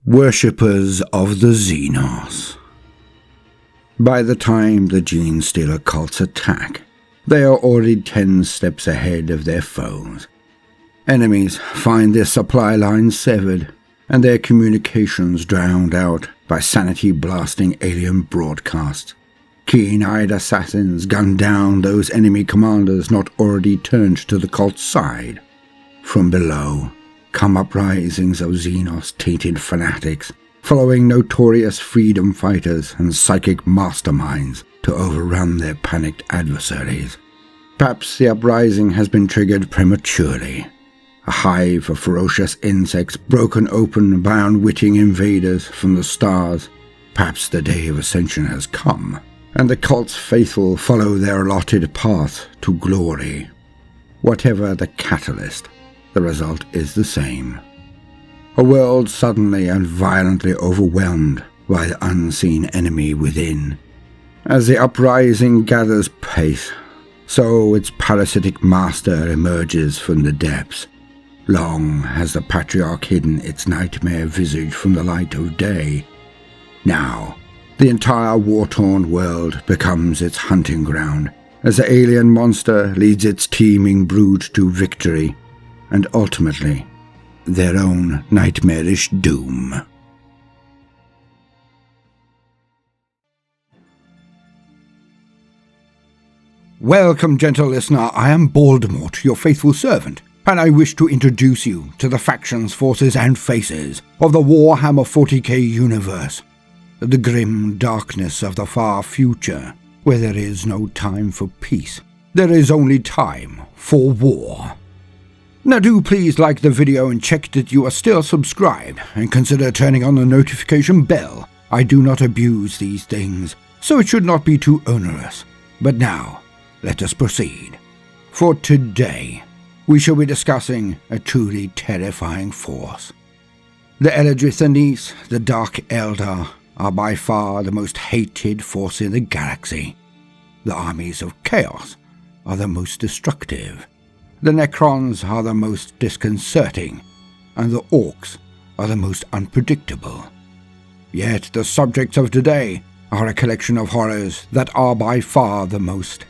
Worshippers of the Xenos. By the time the Genestealer cults attack, they are already 10 steps ahead of their foes. Enemies find their supply lines severed, and their communications drowned out by sanity-blasting alien broadcasts. Keen-eyed assassins gun down those enemy commanders not already turned to the cult's side. From below come uprisings of Xenos-tainted fanatics, following notorious freedom fighters and psychic masterminds to overrun their panicked adversaries. Perhaps the uprising has been triggered prematurely. A hive of ferocious insects broken open by unwitting invaders from the stars. Perhaps the day of ascension has come, and the cult's faithful follow their allotted path to glory. Whatever the catalyst, the result is the same. A world suddenly and violently overwhelmed by the unseen enemy within. As the uprising gathers pace, so its parasitic master emerges from the depths. Long has the Patriarch hidden its nightmare visage from the light of day. Now, the entire war-torn world becomes its hunting ground, as the alien monster leads its teeming brood to victory, and ultimately, their own nightmarish doom. Welcome, gentle listener. I am Baldermort, your faithful servant, and I wish to introduce you to the factions, forces, and faces of the Warhammer 40k universe. The grim darkness of the far future, where there is no time for peace. There is only time for war. Now do please like the video and check that you are still subscribed, and consider turning on the notification bell. I do not abuse these things, so it should not be too onerous. But now, let us proceed. For today, we shall be discussing a truly terrifying force. The Eldrithanis, the Dark Eldar, are by far the most hated force in the galaxy. The armies of Chaos are the most destructive. The Necrons are the most disconcerting, and the Orcs are the most unpredictable. Yet the subjects of today are a collection of horrors that are by far the most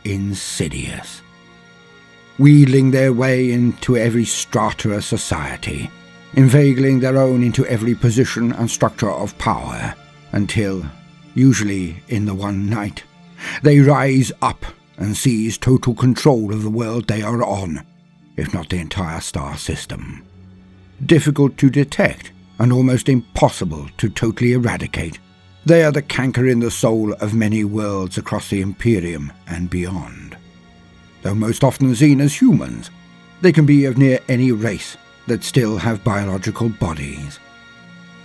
insidious, wheedling their way into every strata of society, inveigling their own into every position and structure of power, until, usually in the one night, they rise up and seize total control of the world they are on, if not the entire star system. Difficult to detect and almost impossible to totally eradicate, they are the canker in the soul of many worlds across the Imperium and beyond. Though most often seen as humans, they can be of near any race that still have biological bodies.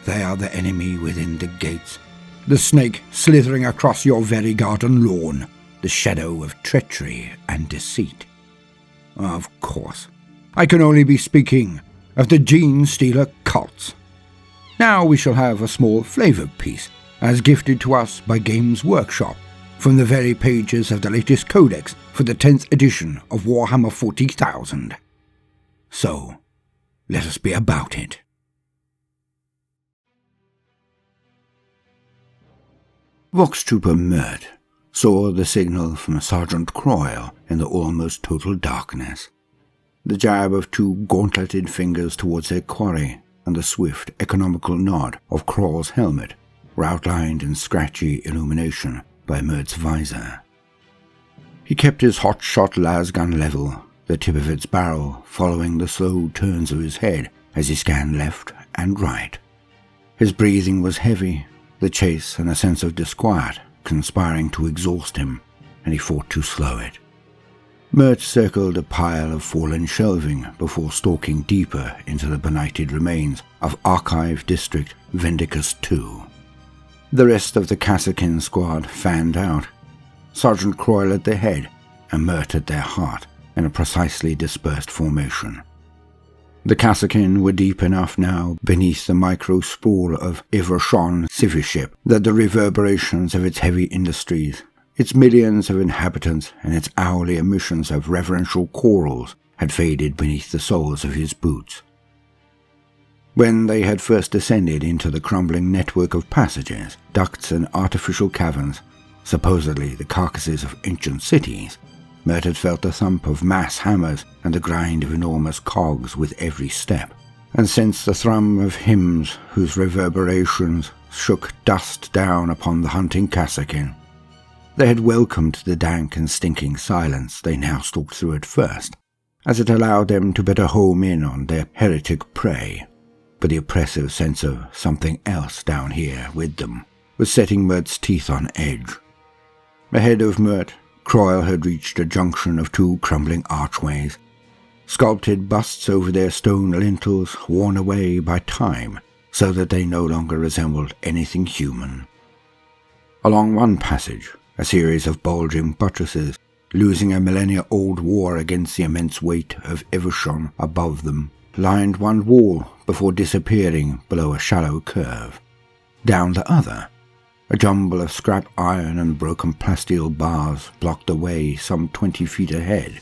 They are the enemy within the gates, the snake slithering across your very garden lawn, the shadow of treachery and deceit. Of course, I can only be speaking of the Genestealer cults. Now we shall have a small flavour piece, as gifted to us by Games Workshop, from the very pages of the latest codex for the 10th edition of Warhammer 40,000. So, let us be about it. Vox Trooper Mert saw the signal from Sergeant Croyle in the almost total darkness. The jab of 2 gauntleted fingers towards their quarry and the swift, economical nod of Croyle's helmet were outlined in scratchy illumination by Mert's visor. He kept his hot-shot lasgun level, the tip of its barrel following the slow turns of his head as he scanned left and right. His breathing was heavy, the chase and a sense of disquiet conspiring to exhaust him, and he fought to slow it. Mert circled a pile of fallen shelving before stalking deeper into the benighted remains of Archive District Vendicus II. The rest of the Kassakin squad fanned out, Sergeant Croyle at their head and Mert at their heart, in a precisely dispersed formation. The Kassakin were deep enough now beneath the micro-sprawl of Ivershon civiship that the reverberations of its heavy industries, its millions of inhabitants, and its hourly emissions of reverential chorals had faded beneath the soles of his boots. When they had first descended into the crumbling network of passages, ducts and artificial caverns, supposedly the carcasses of ancient cities, Mert had felt the thump of mass hammers and the grind of enormous cogs with every step, and sensed the thrum of hymns whose reverberations shook dust down upon the hunting Kassakin. They had welcomed the dank and stinking silence they now stalked through at first, as it allowed them to better home in on their heretic prey, but the oppressive sense of something else down here with them was setting Mert's teeth on edge. Ahead of Mert, Croyle had reached a junction of two crumbling archways, sculpted busts over their stone lintels worn away by time so that they no longer resembled anything human. Along one passage, a series of bulging buttresses, losing a millennia-old war against the immense weight of Evershon above them, lined one wall before disappearing below a shallow curve. Down the other, a jumble of scrap iron and broken plasteel bars blocked the way some 20 feet ahead.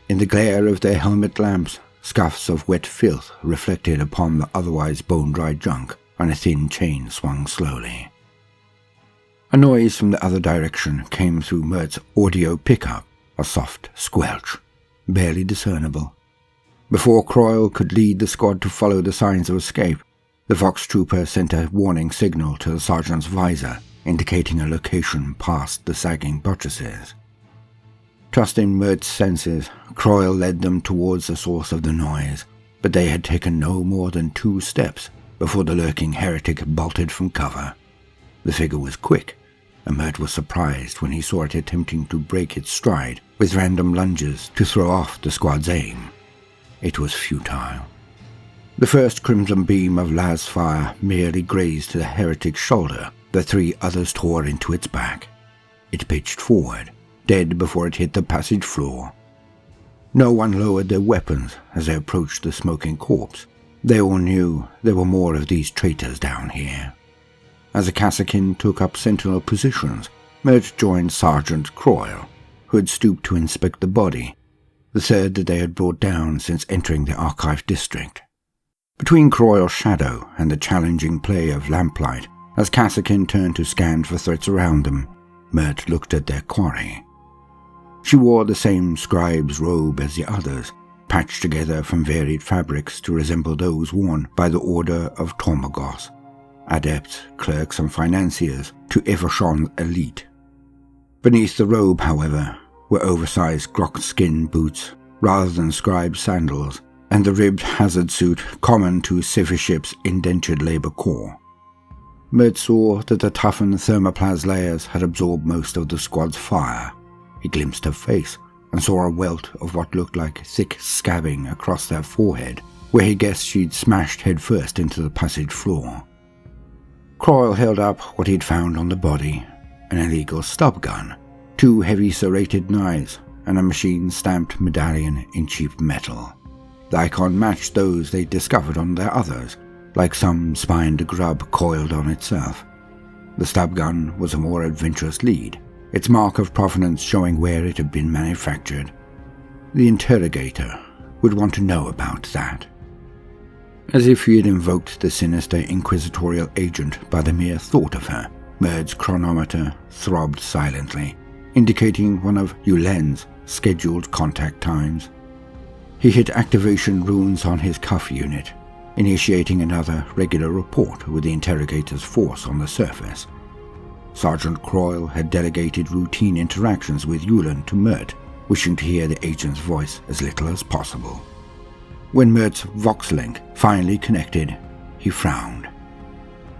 In the glare of their helmet lamps, scuffs of wet filth reflected upon the otherwise bone-dry junk, and a thin chain swung slowly. A noise from the other direction came through Mert's audio pickup, a soft squelch, barely discernible. Before Croyle could lead the squad to follow the signs of escape, the Vox trooper sent a warning signal to the sergeant's visor, indicating a location past the sagging buttresses. Trusting Mert's senses, Croyle led them towards the source of the noise, but they had taken no more than 2 steps before the lurking heretic bolted from cover. The figure was quick, and Mert was surprised when he saw it attempting to break its stride with random lunges to throw off the squad's aim. It was futile. The first crimson beam of las fire merely grazed the heretic's shoulder. The 3 others tore into its back. It pitched forward, dead before it hit the passage floor. No one lowered their weapons as they approached the smoking corpse. They all knew there were more of these traitors down here. As the Kassakin took up sentinel positions, Mert joined Sergeant Croyle, who had stooped to inspect the body, the third that they had brought down since entering the Archive District. Between Croyle's shadow and the challenging play of lamplight, as Kassakin turned to scan for threats around them, Mert looked at their quarry. She wore the same scribe's robe as the others, patched together from varied fabrics to resemble those worn by the Order of Tormagos, adepts, clerks and financiers to Evershon's elite. Beneath the robe, however, were oversized grok skin boots rather than scribe sandals, and the ribbed hazard suit common to civiship's indentured labor corps. Mert saw that the toughened thermoplast layers had absorbed most of the squad's fire. He glimpsed her face and saw a welt of what looked like thick scabbing across her forehead, where he guessed she'd smashed headfirst into the passage floor. Croyle held up what he'd found on the body, an illegal stub gun, 2 heavy serrated knives, and a machine-stamped medallion in cheap metal. The icon matched those they'd discovered on their others, like some spined grub coiled on itself. The stub gun was a more adventurous lead, its mark of provenance showing where it had been manufactured. The interrogator would want to know about that. As if he had invoked the sinister inquisitorial agent by the mere thought of her, Mert's chronometer throbbed silently, indicating one of Yulen's scheduled contact times. He hit activation runes on his cuff unit, initiating another regular report with the interrogator's force on the surface. Sergeant Croyle had delegated routine interactions with Yulen to Mert, wishing to hear the agent's voice as little as possible. When Mert's Vox link finally connected, he frowned.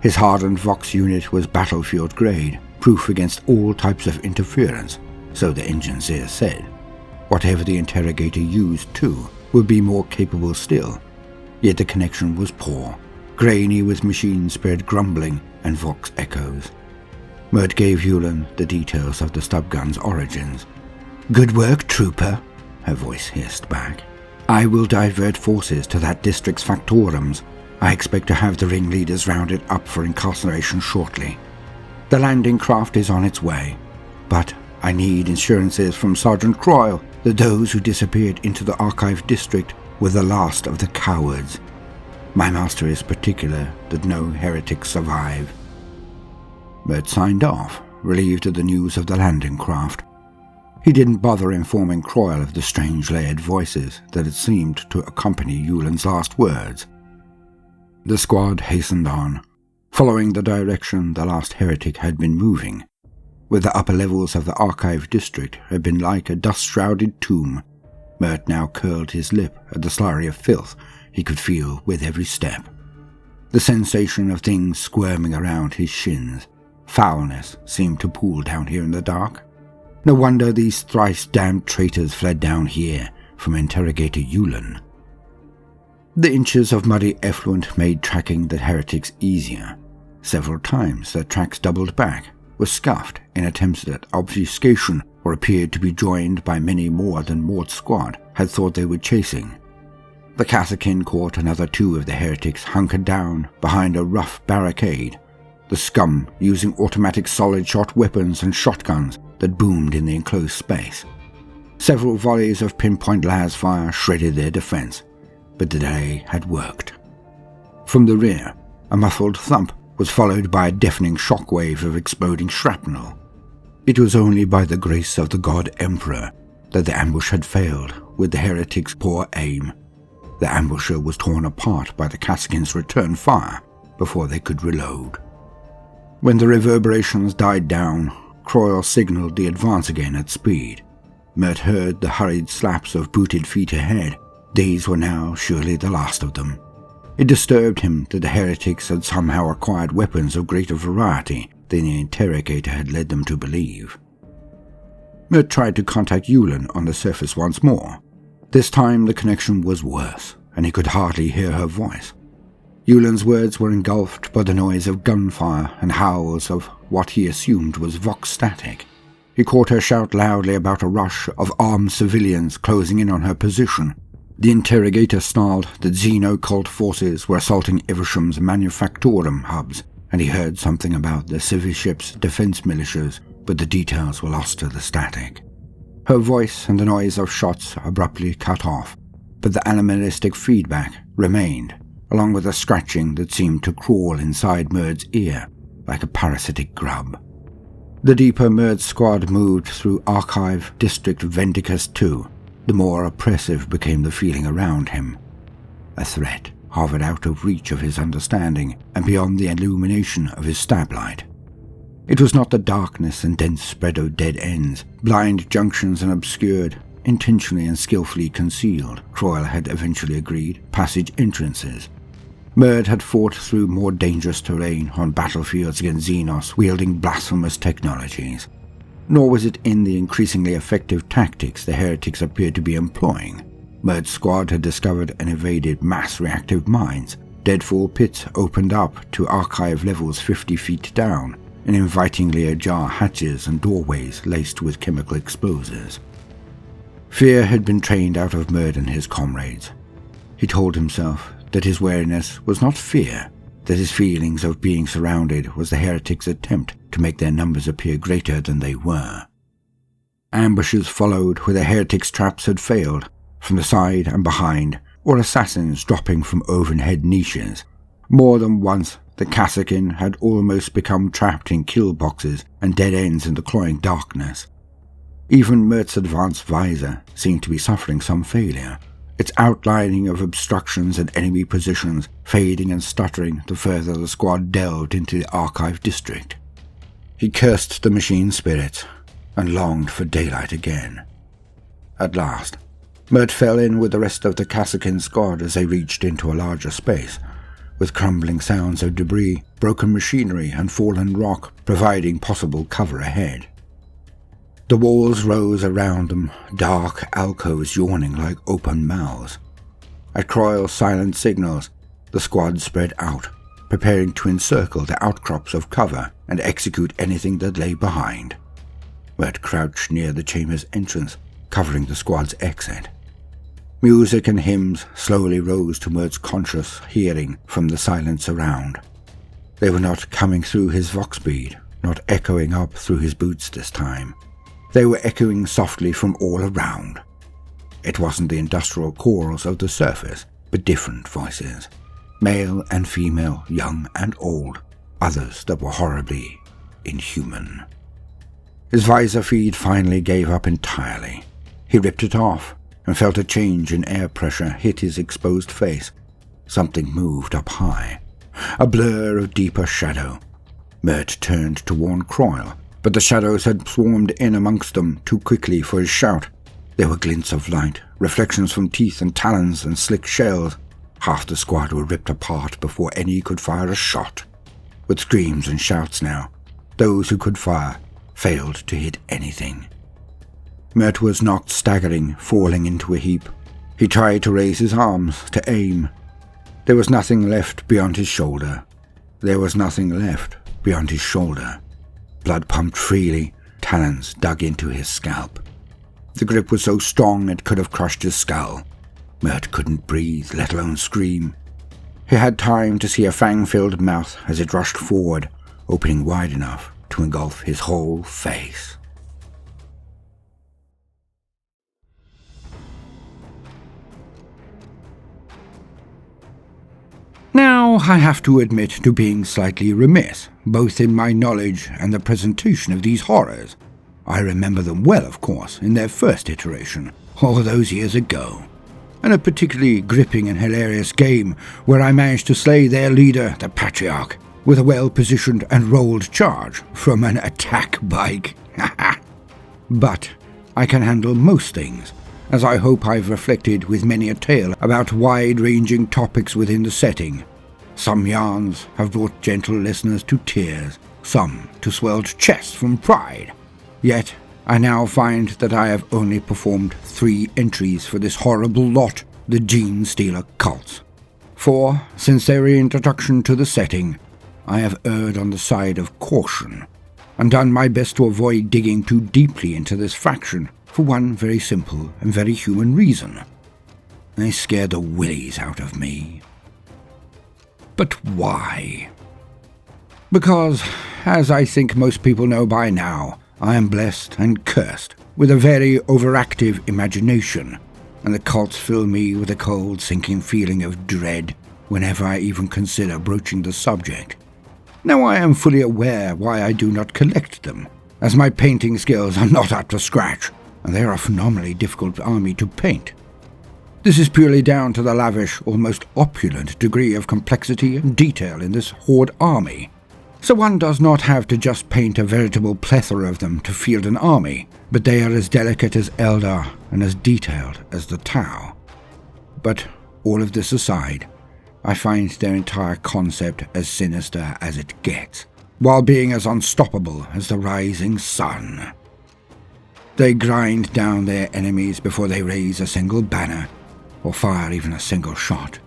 His hardened Vox unit was battlefield grade, proof against all types of interference, so the engineer said. Whatever the interrogator used, too, would be more capable still. Yet the connection was poor, grainy with machine-spread grumbling and Vox echoes. Mert gave Yulen the details of the stub gun's origins. "Good work, trooper," her voice hissed back. "I will divert forces to that district's factorums. I expect to have the ringleaders rounded up for incarceration shortly. The landing craft is on its way, but I need assurances from Sergeant Croyle that those who disappeared into the Archive District were the last of the cowards." My master is particular that no heretics survive." Mert signed off, relieved at the news of the landing craft. He didn't bother informing Croyle of the strange layered voices that had seemed to accompany Yulin's last words. The squad hastened on, following the direction the last heretic had been moving, where the upper levels of the archive district had been like a dust-shrouded tomb. Mert now curled his lip at the slurry of filth he could feel with every step. The sensation of things squirming around his shins. Foulness seemed to pool down here in the dark. No wonder these thrice-damned traitors fled down here from Interrogator Yulin. The inches of muddy effluent made tracking the heretics easier. Several times their tracks doubled back, were scuffed in attempts at obfuscation, or appeared to be joined by many more than Mort's squad had thought they were chasing. The Kassakin caught another 2 of the heretics hunkered down behind a rough barricade, the scum using automatic solid-shot weapons and shotguns that boomed in the enclosed space. Several volleys of pinpoint las fire shredded their defense, but the delay had worked. From the rear, a muffled thump was followed by a deafening shockwave of exploding shrapnel. It was only by the grace of the God Emperor that the ambush had failed with the heretics' poor aim. The ambusher was torn apart by the Kassakins' return fire before they could reload. When the reverberations died down, Croyle signaled the advance again at speed. Mert heard the hurried slaps of booted feet ahead. These were now surely the last of them. It disturbed him that the heretics had somehow acquired weapons of greater variety than the interrogator had led them to believe. Mert tried to contact Yulin on the surface once more. This time the connection was worse, and he could hardly hear her voice. Yulin's words were engulfed by the noise of gunfire and howls of what he assumed was vox static. He caught her shout loudly about a rush of armed civilians closing in on her position. The interrogator snarled that Xeno-cult forces were assaulting Eversham's manufactorum hubs, and he heard something about the Civiship's defense militias, but the details were lost to the static. Her voice and the noise of shots abruptly cut off, but the animalistic feedback remained, along with a scratching that seemed to crawl inside Merd's ear like a parasitic grub. The deeper Merd's squad moved through Archive District Vendicus II, the more oppressive became the feeling around him. A threat hovered out of reach of his understanding and beyond the illumination of his stablight. It was not the darkness and dense spread of dead ends, blind junctions and obscured, intentionally and skillfully concealed, Croyle had eventually agreed, passage entrances. Merd had fought through more dangerous terrain on battlefields against Xenos wielding blasphemous technologies. Nor was it in the increasingly effective tactics the heretics appeared to be employing. Merd's squad had discovered and evaded mass reactive mines. Deadfall pits opened up to archive levels 50 feet down, and invitingly ajar hatches and doorways laced with chemical explosives. Fear had been trained out of Merd and his comrades. He told himself that his wariness was not fear, that his feelings of being surrounded was the heretics' attempt to make their numbers appear greater than they were. Ambushes followed where the heretics' traps had failed, from the side and behind, or assassins dropping from overhead niches. More than once, the Kassakin had almost become trapped in kill boxes and dead ends in the cloying darkness. Even Mert's advanced visor seemed to be suffering some failure, its outlining of obstructions and enemy positions fading and stuttering the further the squad delved into the archive district. He cursed the machine spirits and longed for daylight again. At last, Mert fell in with the rest of the Kassakin squad as they reached into a larger space, with crumbling sounds of debris, broken machinery and fallen rock providing possible cover ahead. The walls rose around them, dark alcoves yawning like open mouths. At Croyle's silent signals, the squad spread out, preparing to encircle the outcrops of cover and execute anything that lay behind. Mert crouched near the chamber's entrance, covering the squad's exit. Music and hymns slowly rose to Mert's conscious hearing from the silence around. They were not coming through his vox bead, not echoing up through his boots this time. They were echoing softly from all around. It wasn't the industrial chorals of the surface, but different voices. male and female, young and old, others that were horribly inhuman. His visor feed finally gave up entirely. He ripped it off and felt a change in air pressure hit his exposed face. Something moved up high, a blur of deeper shadow. Mert turned to warn Croyle, but the shadows had swarmed in amongst them too quickly for his shout. There were glints of light, reflections from teeth and talons and slick shells. Half the squad were ripped apart before any could fire a shot. With screams and shouts now, those who could fire failed to hit anything. Mert was knocked staggering, falling into a heap. He tried to raise his arms, to aim. There was nothing left beyond his shoulder. There was nothing left beyond his shoulder. Blood pumped freely, talons dug into his scalp. The grip was so strong it could have crushed his skull. Mert couldn't breathe, let alone scream. He had time to see a fang-filled mouth as it rushed forward, opening wide enough to engulf his whole face. Now, I have to admit to being slightly remiss, both in my knowledge and the presentation of these horrors. I remember them well, of course, in their first iteration, all those years ago, and a particularly gripping and hilarious game where I managed to slay their leader, the Patriarch, with a well-positioned and rolled charge from an attack bike. But I can handle most things, as I hope I've reflected with many a tale about wide-ranging topics within the setting. Some yarns have brought gentle listeners to tears, some to swelled chests from pride. Yet I now find that I have only performed 3 entries for this horrible lot, the Genestealer cults. For, since their reintroduction to the setting, I have erred on the side of caution, and done my best to avoid digging too deeply into this faction for one very simple and very human reason. They scare the willies out of me. But why? Because, as I think most people know by now, I am blessed and cursed with a very overactive imagination, and the cults fill me with a cold, sinking feeling of dread whenever I even consider broaching the subject. Now I am fully aware why I do not collect them, as my painting skills are not up to scratch, and they are a phenomenally difficult army to paint. This is purely down to the lavish, almost opulent degree of complexity and detail in this horde army. So one does not have to just paint a veritable plethora of them to field an army, but they are as delicate as Eldar and as detailed as the Tau. But all of this aside, I find their entire concept as sinister as it gets, while being as unstoppable as the rising sun. They grind down their enemies before they raise a single banner, or fire even a single shot.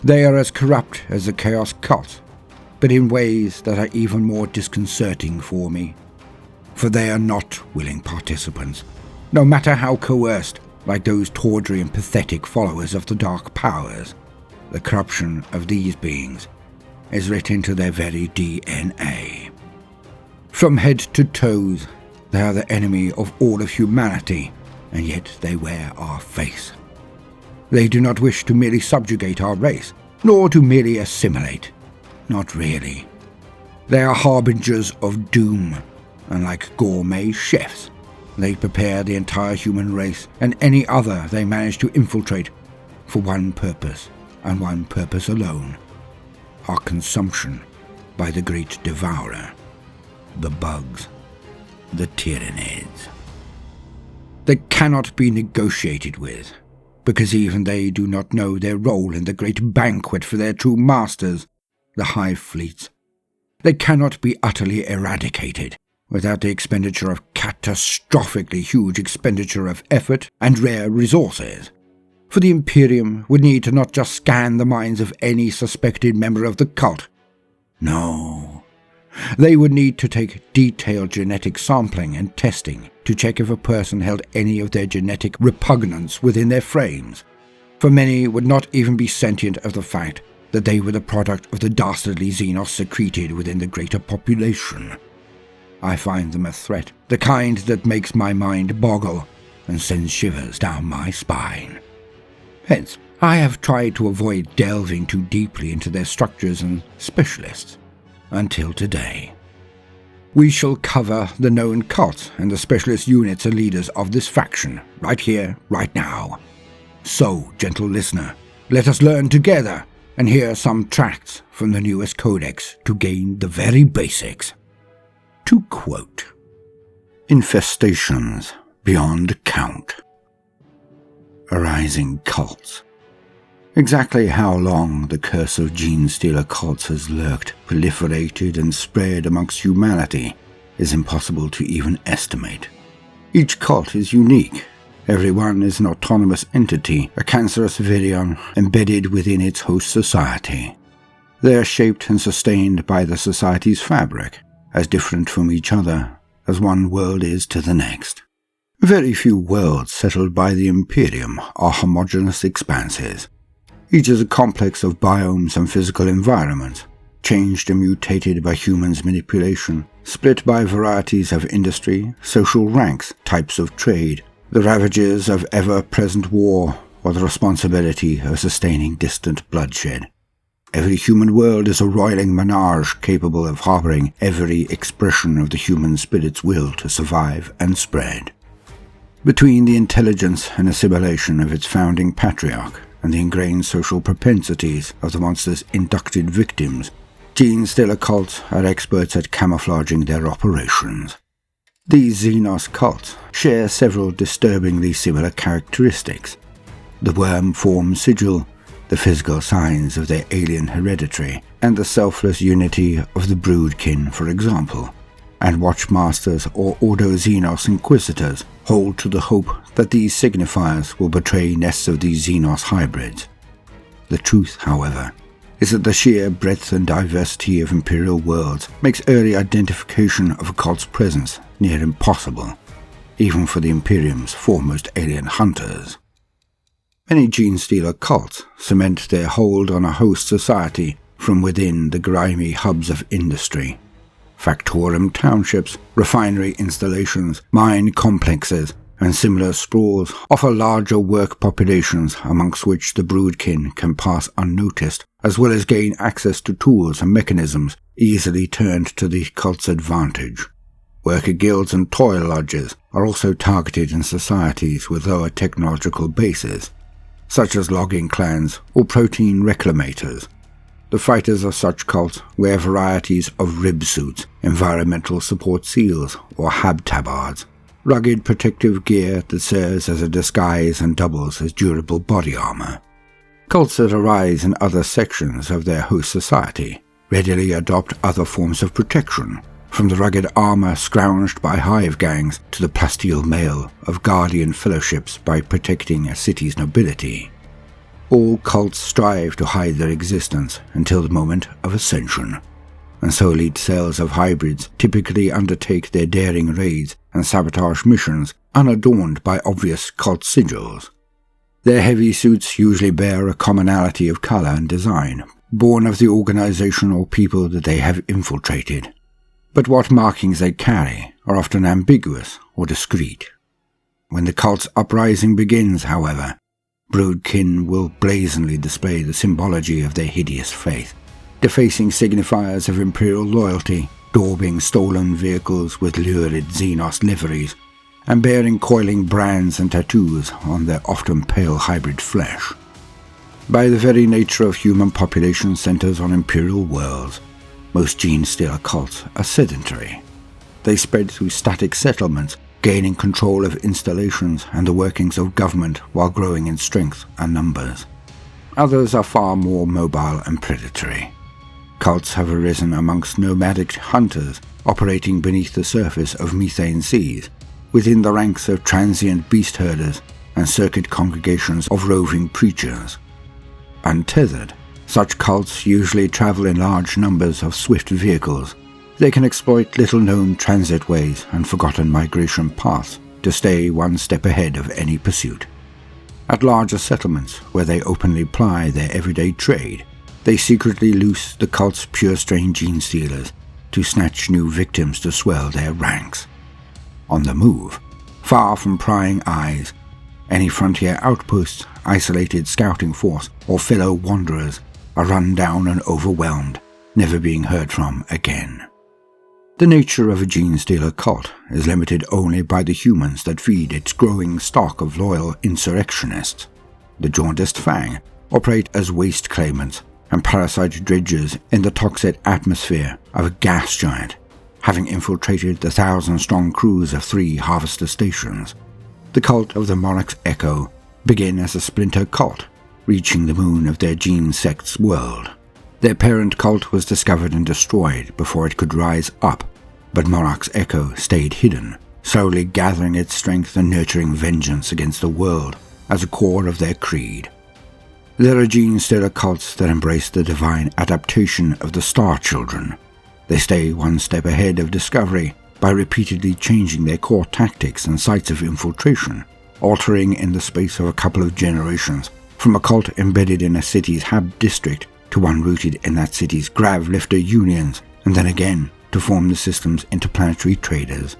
They are as corrupt as the Chaos Cult, but in ways that are even more disconcerting for me. For they are not willing participants, no matter how coerced, like those tawdry and pathetic followers of the Dark Powers. The corruption of these beings is written into their very DNA. From head to toes, they are the enemy of all of humanity, and yet they wear our face. They do not wish to merely subjugate our race, nor to merely assimilate. Not really. They are harbingers of doom, and like gourmet chefs, they prepare the entire human race and any other they manage to infiltrate for one purpose, and one purpose alone: our consumption by the great devourer, the bugs, the tyrannids. They cannot be negotiated with, because even they do not know their role in the great banquet for their true masters, the hive fleets. They cannot be utterly eradicated without the expenditure of catastrophically huge expenditure of effort and rare resources. For the Imperium would need to not just scan the minds of any suspected member of the cult. No. They would need to take detailed genetic sampling and testing to check if a person held any of their genetic repugnance within their frames. For many would not even be sentient of the fact that they were the product of the dastardly xenos secreted within the greater population. I find them a threat, the kind that makes my mind boggle and sends shivers down my spine. Hence, I have tried to avoid delving too deeply into their structures and specialists, until today. We shall cover the known cults and the specialist units and leaders of this faction, right here, right now. So, gentle listener, let us learn together and hear some tracts from the newest codex to gain the very basics. To quote, "Infestations beyond count. Arising cults. Exactly how long the curse of Genestealer cults has lurked, proliferated, and spread amongst humanity is impossible to even estimate. Each cult is unique. Every one is an autonomous entity, a cancerous virion embedded within its host society. They are shaped and sustained by the society's fabric, as different from each other as one world is to the next. Very few worlds settled by the Imperium are homogeneous expanses. Each is a complex of biomes and physical environments, changed and mutated by humans' manipulation, split by varieties of industry, social ranks, types of trade, the ravages of ever-present war, or the responsibility of sustaining distant bloodshed. Every human world is a roiling menage capable of harboring every expression of the human spirit's will to survive and spread. Between the intelligence and assimilation of its founding patriarch and the ingrained social propensities of the monster's inducted victims, Genestealer cults are experts at camouflaging their operations. These Xenos cults share several disturbingly similar characteristics. The worm-form sigil, the physical signs of their alien hereditary, and the selfless unity of the broodkin, for example. And Watchmasters or Ordo-Xenos Inquisitors hold to the hope that these signifiers will betray nests of these Xenos hybrids. The truth, however, is that the sheer breadth and diversity of Imperial worlds makes early identification of a cult's presence near impossible, even for the Imperium's foremost alien hunters. Many Genestealer cults cement their hold on a host society from within the grimy hubs of industry. Factorum townships, refinery installations, mine complexes, and similar sprawls offer larger work populations amongst which the broodkin can pass unnoticed, as well as gain access to tools and mechanisms easily turned to the cult's advantage. Worker guilds and toil lodges are also targeted in societies with lower technological bases, such as logging clans or protein reclamators. The fighters of such cults wear varieties of rib suits, environmental support seals, or habtabards, rugged protective gear that serves as a disguise and doubles as durable body armor. Cults that arise in other sections of their host society readily adopt other forms of protection, from the rugged armor scrounged by hive gangs to the plasteel mail of guardian fellowships by protecting a city's nobility. All cults strive to hide their existence until the moment of ascension, and so elite cells of hybrids typically undertake their daring raids and sabotage missions unadorned by obvious cult sigils. Their heavy suits usually bear a commonality of color and design, born of the organization or people that they have infiltrated. But what markings they carry are often ambiguous or discreet. When the cult's uprising begins, however, broodkin will brazenly display the symbology of their hideous faith, defacing signifiers of imperial loyalty, daubing stolen vehicles with lurid Xenos liveries, and bearing coiling brands and tattoos on their often pale hybrid flesh. By the very nature of human population centers on imperial worlds, most Genestealer cults are sedentary. They spread through static settlements, gaining control of installations and the workings of government while growing in strength and numbers. Others are far more mobile and predatory. Cults have arisen amongst nomadic hunters operating beneath the surface of methane seas, within the ranks of transient beast herders and circuit congregations of roving preachers. Untethered, such cults usually travel in large numbers of swift vehicles. They can exploit little-known transit ways and forgotten migration paths to stay one step ahead of any pursuit. At larger settlements, where they openly ply their everyday trade, they secretly loose the cult's pure-strain Genestealers to snatch new victims to swell their ranks. On the move, far from prying eyes, Any frontier outposts, isolated scouting force, or fellow wanderers are run down and overwhelmed, never being heard from again. The nature of a Genestealer cult is limited only by the humans that feed its growing stock of loyal insurrectionists. The jaundiced Fang operate as waste claimants and parasite dredgers in the toxic atmosphere of a gas giant, having infiltrated the 1,000-strong crews of 3 harvester stations. The cult of the Monarch's Echo began as a splinter cult, reaching the moon of their gene sect's world. Their parent cult was discovered and destroyed before it could rise up, but Monarch's Echo stayed hidden, slowly gathering its strength and nurturing vengeance against the world as a core of their creed. There are Genestealer cults that embrace the divine adaptation of the Star Children. They stay one step ahead of discovery by repeatedly changing their core tactics and sites of infiltration, altering in the space of a couple of generations, from a cult embedded in a city's hab district to one rooted in that city's grav-lifter unions, and then again to form the system's interplanetary traders.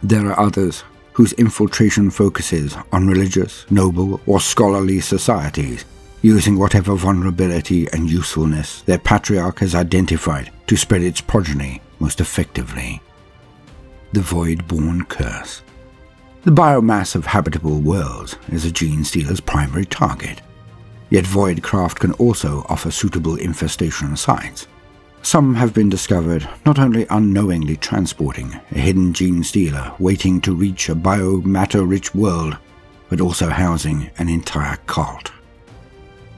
There are others whose infiltration focuses on religious, noble, or scholarly societies, using whatever vulnerability and usefulness their patriarch has identified to spread its progeny most effectively. The Void-born Curse. The biomass of habitable worlds is a Genestealer's primary target, yet Voidcraft can also offer suitable infestation sites. Some have been discovered not only unknowingly transporting a hidden Genestealer waiting to reach a biomatter-rich world, but also housing an entire cult.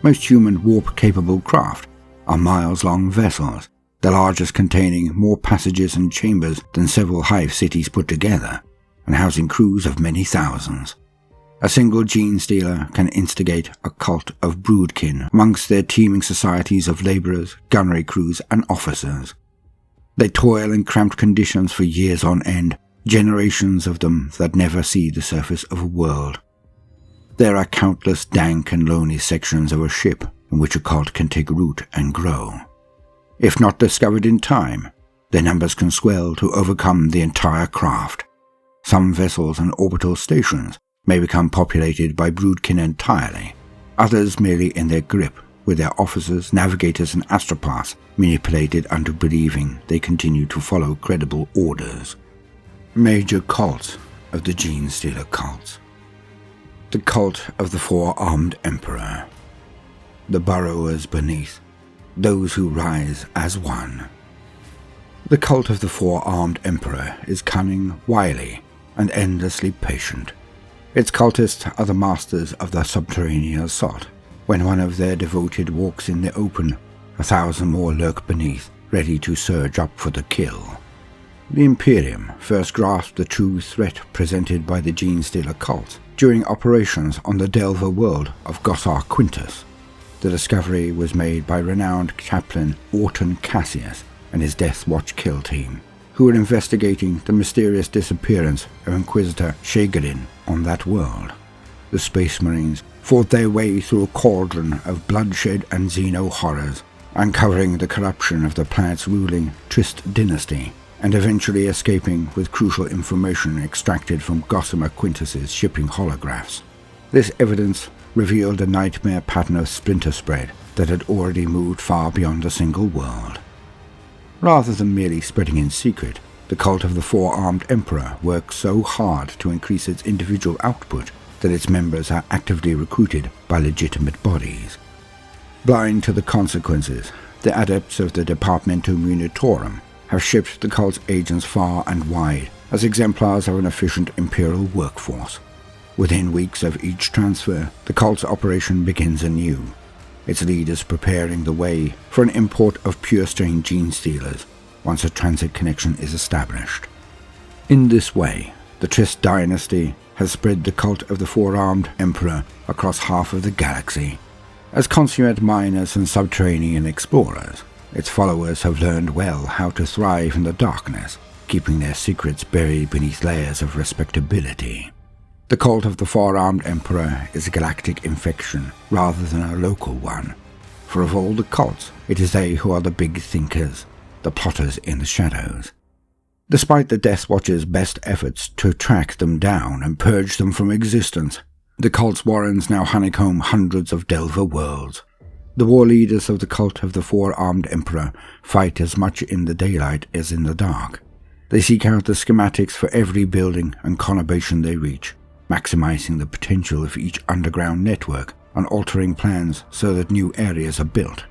Most human warp-capable craft are miles-long vessels, the largest containing more passages and chambers than several hive cities put together, and housing crews of many thousands. A single Genestealer can instigate a cult of broodkin amongst their teeming societies of labourers, gunnery crews, and officers. They toil in cramped conditions for years on end, generations of them that never see the surface of a world. There are countless dank and lonely sections of a ship in which a cult can take root and grow. If not discovered in time, their numbers can swell to overcome the entire craft. Some vessels and orbital stations may become populated by broodkin entirely, others merely in their grip, with their officers, navigators, and astropaths manipulated unto believing they continue to follow credible orders. Major cults of the Genestealer cults. The cult of the Four-Armed Emperor. The burrowers beneath, those who rise as one. The cult of the Four-Armed Emperor is cunning, wily, and endlessly patient. Its cultists are the masters of the subterranean assault. When one of their devoted walks in the open, 1,000 more lurk beneath, ready to surge up for the kill. The Imperium first grasped the true threat presented by the Genestealer cult during operations on the Delver world of Gossar Quintus. The discovery was made by renowned chaplain Orton Cassius and his Death Watch kill team, who were investigating the mysterious disappearance of Inquisitor Shagarin on that world. The Space Marines fought their way through a cauldron of bloodshed and xeno-horrors, uncovering the corruption of the planet's ruling Trist dynasty, and eventually escaping with crucial information extracted from Gossamer Quintus's shipping holographs. This evidence revealed a nightmare pattern of splinter spread that had already moved far beyond a single world. Rather than merely spreading in secret, the cult of the Four-Armed Emperor works so hard to increase its individual output that its members are actively recruited by legitimate bodies. Blind to the consequences, the adepts of the Departmentum Munitorum have shipped the cult's agents far and wide as exemplars of an efficient imperial workforce. Within weeks of each transfer, the cult's operation begins anew, its leaders preparing the way for an import of pure-strain Genestealers once a transit connection is established. In this way, the Trist dynasty has spread the cult of the Four-Armed Emperor across half of the galaxy. As consummate miners and subterranean explorers, its followers have learned well how to thrive in the darkness, keeping their secrets buried beneath layers of respectability. The cult of the Four-Armed Emperor is a galactic infection rather than a local one, for of all the cults, it is they who are the big thinkers, the plotters in the shadows. Despite the Death Watch's best efforts to track them down and purge them from existence, The cult's warrens now honeycomb hundreds of Delver worlds. The war leaders of the cult of the Four-Armed Emperor fight as much in the daylight as in the dark. They seek out the schematics for every building and conurbation they reach, maximizing the potential of each underground network and altering plans so that new areas are built.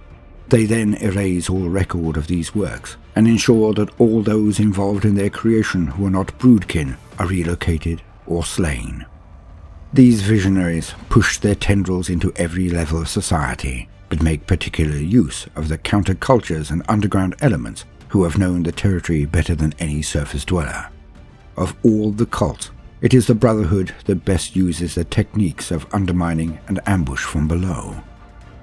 They then erase all record of these works and ensure that all those involved in their creation who are not broodkin are relocated or slain. These visionaries push their tendrils into every level of society, but make particular use of the countercultures and underground elements who have known the territory better than any surface dweller. Of all the cults, it is the Brotherhood that best uses the techniques of undermining and ambush from below.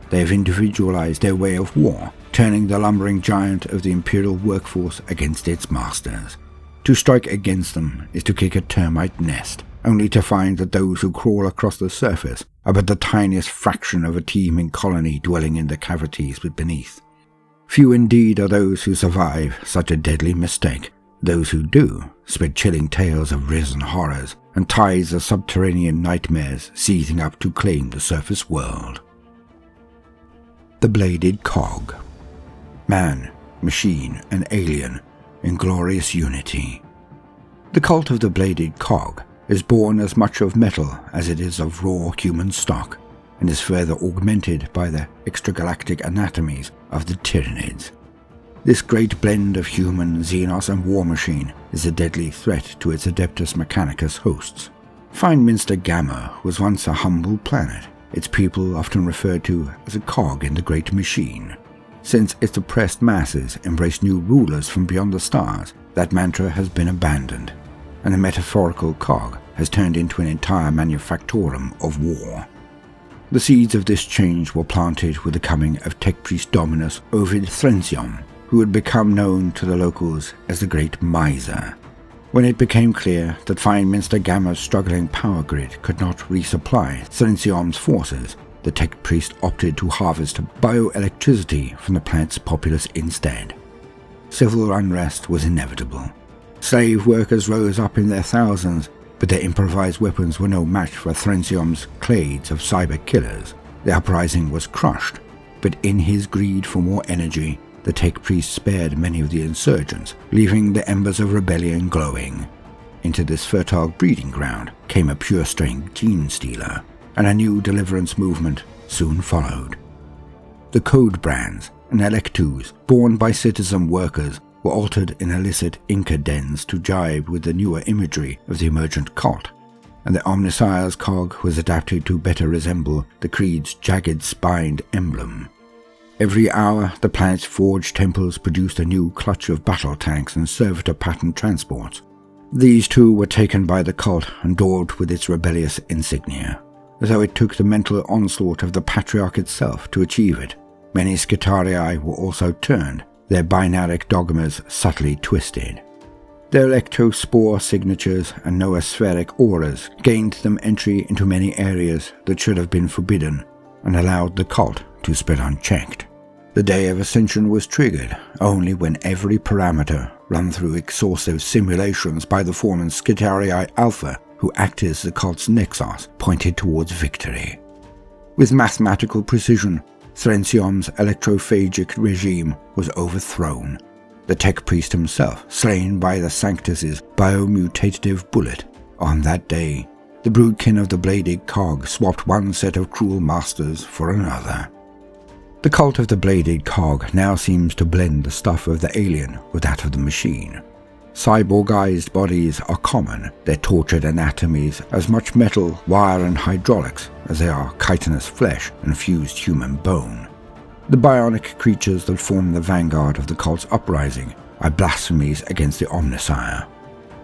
They have individualized their way of war, turning the lumbering giant of the Imperial workforce against its masters. To strike against them is to kick a termite nest, only to find that those who crawl across the surface are but the tiniest fraction of a teeming colony dwelling in the cavities beneath. Few indeed are those who survive such a deadly mistake. Those who do spread chilling tales of risen horrors and tides of subterranean nightmares seething up to claim the surface world. The Bladed Cog. Man, machine, and alien in glorious unity. The cult of the Bladed Cog is born as much of metal as it is of raw human stock, and is further augmented by the extragalactic anatomies of the Tyranids. This great blend of human, Xenos, and war machine is a deadly threat to its Adeptus Mechanicus hosts. Feindminster Gamma was once a humble planet, its people often referred to as a cog in the great machine. Since its oppressed masses embraced new rulers from beyond the stars, that mantra has been abandoned, and the metaphorical cog has turned into an entire manufactorum of war. The seeds of this change were planted with the coming of Tech Priest Dominus Ovid Thrensium, who would become known to the locals as the Great Miser. When it became clear that Feindminster Gamma's struggling power grid could not resupply Thrensium's forces, the Tech Priest opted to harvest bioelectricity from the planet's populace instead. Civil unrest was inevitable. Slave workers rose up in their thousands, but their improvised weapons were no match for Thrensium's clades of cyber killers. The uprising was crushed, but in his greed for more energy, the Tech Priest spared many of the insurgents, leaving the embers of rebellion glowing. Into this fertile breeding ground came a pure-strain Genestealer, and a new deliverance movement soon followed. The code brands and electus, born by citizen workers, were altered in illicit Inca dens to jibe with the newer imagery of the emergent cult, and the Omnissiah's cog was adapted to better resemble the Creed's jagged-spined emblem. Every hour, the planet's forged temples produced a new clutch of battle tanks and servitor-pattern transports. These too were taken by the cult and daubed with its rebellious insignia, as though it took the mental onslaught of the Patriarch itself to achieve it. Many Skitarii were also turned, their binaric dogmas subtly twisted. Their electrospore signatures and noospheric auras gained them entry into many areas that should have been forbidden and allowed the cult to spread unchecked. The Day of Ascension was triggered only when every parameter run through exhaustive simulations by the foreman Skitarii Alpha, who acted as the cult's nexus, pointed towards victory. With mathematical precision, Thrensium's electrophagic regime was overthrown, the Tech Priest himself slain by the Sanctus's biomutative bullet. On that day, the broodkin of the Bladed Cog swapped one set of cruel masters for another. The cult of the Bladed Cog now seems to blend the stuff of the alien with that of the machine. Cyborgized bodies are common, their tortured anatomies as much metal, wire and hydraulics as they are chitinous flesh and fused human bone. The bionic creatures that form the vanguard of the cult's uprising are blasphemies against the Omnissiah.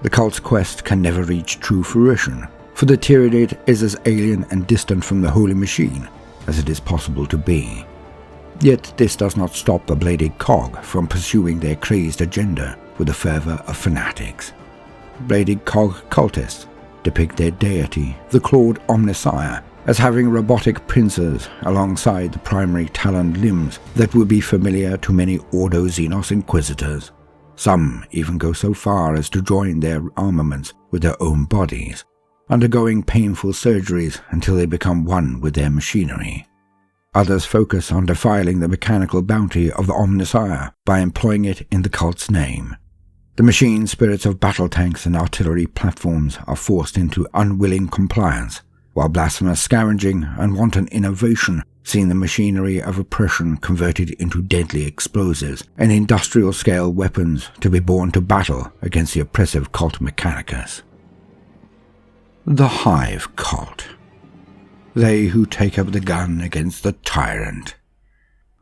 The cult's quest can never reach true fruition, for the Tyranid is as alien and distant from the Holy Machine as it is possible to be. Yet this does not stop the Bladed Cog from pursuing their crazed agenda with the fervor of fanatics. Bladed Cog cultists depict their deity, the clawed Omnissiah, as having robotic pincers alongside the primary taloned limbs that would be familiar to many Ordo Xenos Inquisitors. Some even go so far as to join their armaments with their own bodies. undergoing painful surgeries until they become one with their machinery. Others focus on defiling the mechanical bounty of the Omnissiah by employing it in the cult's name. The machine spirits of battle tanks and artillery platforms are forced into unwilling compliance, while blasphemous scavenging and wanton innovation see the machinery of oppression converted into deadly explosives and industrial-scale weapons to be borne to battle against the oppressive cult Mechanicus. The Hive Cult. They who take up the gun against the tyrant.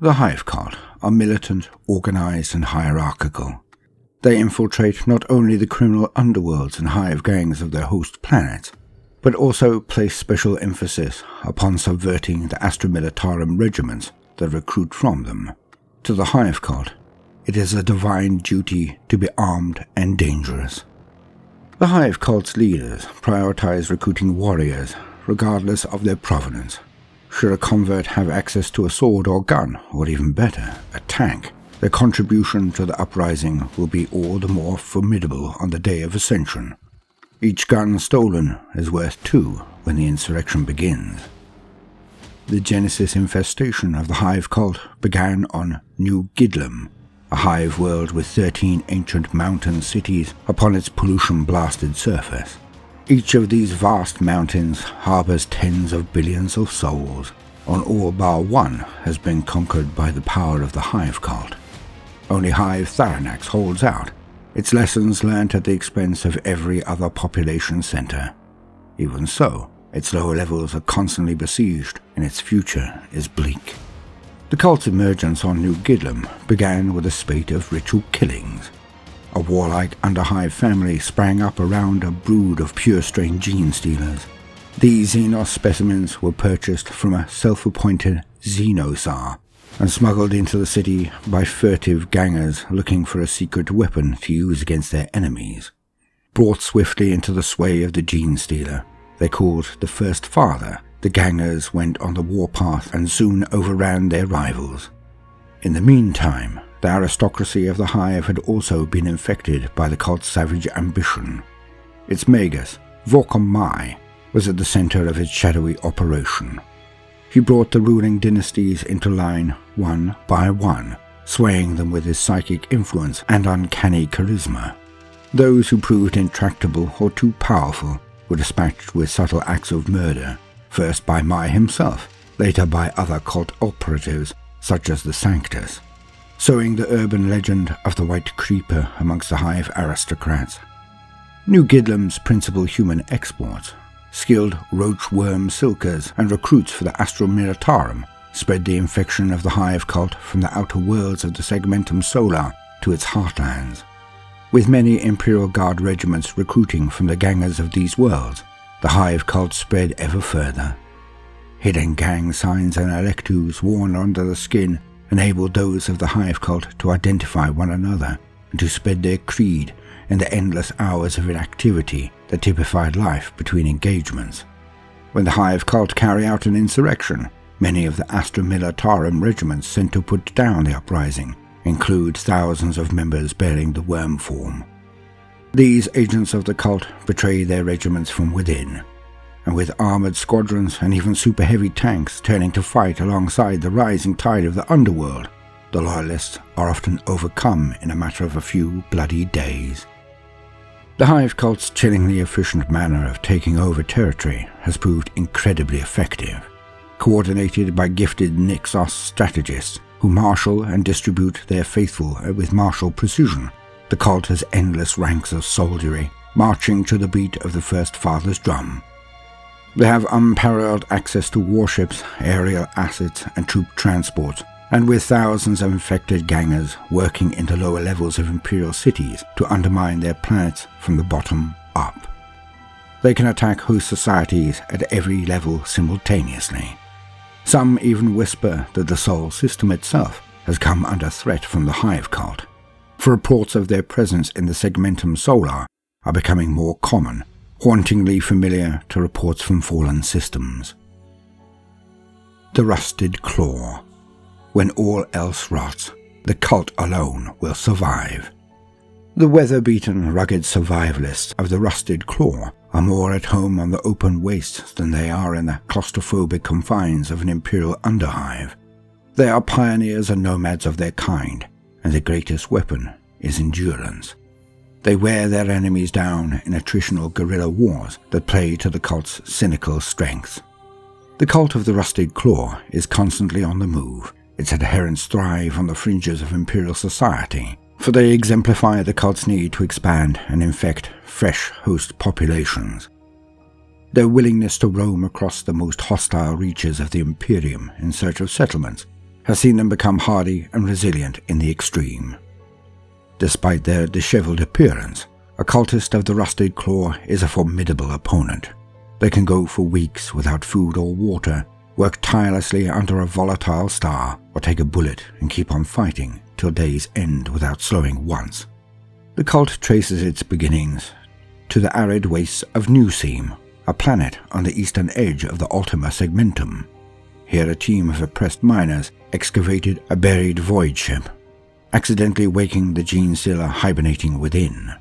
The Hive Cult are militant, organized, and hierarchical. They infiltrate not only the criminal underworlds and hive gangs of their host planets, but also place special emphasis upon subverting the Astra Militarum regiments that recruit from them. To the Hive Cult, it is a divine duty to be armed and dangerous. The Hive Cult's leaders prioritize recruiting warriors, regardless of their provenance. Should a convert have access to a sword or gun, or even better, a tank, their contribution to the uprising will be all the more formidable on the day of ascension. Each gun stolen is worth 2 when the insurrection begins. The Genesis infestation of the Hive Cult began on New Gidlam, a hive world with 13 ancient mountain cities upon its pollution-blasted surface. Each of these vast mountains harbors tens of billions of souls. On all bar one has been conquered by the power of the Hive Cult. Only Hive Tharanax holds out, its lessons learnt at the expense of every other population center. Even so, its lower levels are constantly besieged, and its future is bleak. The cult's emergence on New Gidlam began with a spate of ritual killings. A warlike Underhive family sprang up around a brood of pure-strain Genestealers. These Xenos specimens were purchased from a self-appointed Xenosar and smuggled into the city by furtive gangers looking for a secret weapon to use against their enemies. Brought swiftly into the sway of the Genestealer, they called the First Father, the gangers went on the warpath and soon overran their rivals. In the meantime, the aristocracy of the Hive had also been infected by the cult's savage ambition. Its magus, Vorkom Mai, was at the center of its shadowy operation. He brought the ruling dynasties into line one by one, swaying them with his psychic influence and uncanny charisma. Those who proved intractable or too powerful were dispatched with subtle acts of murder, first by Mai himself, later by other cult operatives such as the Sanctus, sowing the urban legend of the White Creeper amongst the Hive aristocrats. New Gidlam's principal human exports, skilled roach-worm silkers and recruits for the Astra Militarum, spread the infection of the Hive Cult from the outer worlds of the Segmentum Solar to its heartlands. With many Imperial Guard regiments recruiting from the gangers of these worlds, the Hive Cult spread ever further. Hidden gang signs and electus worn under the skin enabled those of the Hive Cult to identify one another and to spread their creed in the endless hours of inactivity that typified life between engagements. When the Hive Cult carry out an insurrection, many of the Astra Militarum regiments sent to put down the uprising include thousands of members bearing the worm form. These agents of the cult betray their regiments from within, and with armored squadrons and even super heavy tanks turning to fight alongside the rising tide of the underworld, the loyalists are often overcome in a matter of a few bloody days. The Hive Cult's chillingly efficient manner of taking over territory has proved incredibly effective. Coordinated by gifted Nixos strategists who marshal and distribute their faithful with martial precision, the cult has endless ranks of soldiery marching to the beat of the First Father's drum. They have unparalleled access to warships, aerial assets, and troop transports, and with thousands of infected gangers working into lower levels of Imperial cities to undermine their planets from the bottom up. They can attack host societies at every level simultaneously. Some even whisper that the Sol system itself has come under threat from the Hive Cult, for reports of their presence in the Segmentum Solar are becoming more common, hauntingly familiar to reports from fallen systems. The Rusted Claw. When all else rots, the cult alone will survive. The weather-beaten, rugged survivalists of the Rusted Claw are more at home on the open wastes than they are in the claustrophobic confines of an imperial underhive. They are pioneers and nomads of their kind, and their greatest weapon is endurance. They wear their enemies down in attritional guerrilla wars that play to the cult's cynical strengths. The cult of the Rusted Claw is constantly on the move. Its adherents thrive on the fringes of imperial society, for they exemplify the cult's need to expand and infect fresh host populations. Their willingness to roam across the most hostile reaches of the Imperium in search of settlements has seen them become hardy and resilient in the extreme. Despite their disheveled appearance, a cultist of the Rusted Claw is a formidable opponent. They can go for weeks without food or water, work tirelessly under a volatile star, or take a bullet and keep on fighting till days end without slowing once. The cult traces its beginnings to the arid wastes of Newseam, a planet on the eastern edge of the Ultima Segmentum. Here a team of oppressed miners excavated a buried void ship, accidentally waking the Genestealer hibernating within.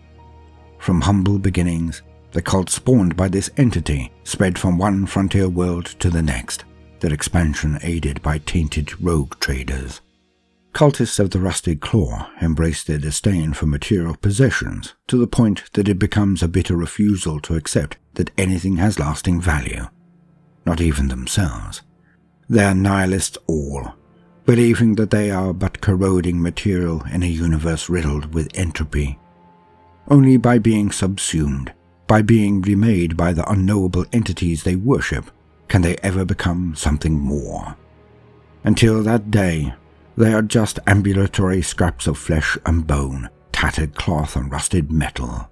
From humble beginnings, the cult spawned by this entity spread from one frontier world to the next, their expansion aided by tainted rogue traders. Cultists of the Rusted Claw embrace their disdain for material possessions to the point that it becomes a bitter refusal to accept that anything has lasting value, not even themselves. They are nihilists all, believing that they are but corroding material in a universe riddled with entropy. Only by being subsumed, by being remade by the unknowable entities they worship, can they ever become something more. Until that day, they are just ambulatory scraps of flesh and bone, tattered cloth and rusted metal.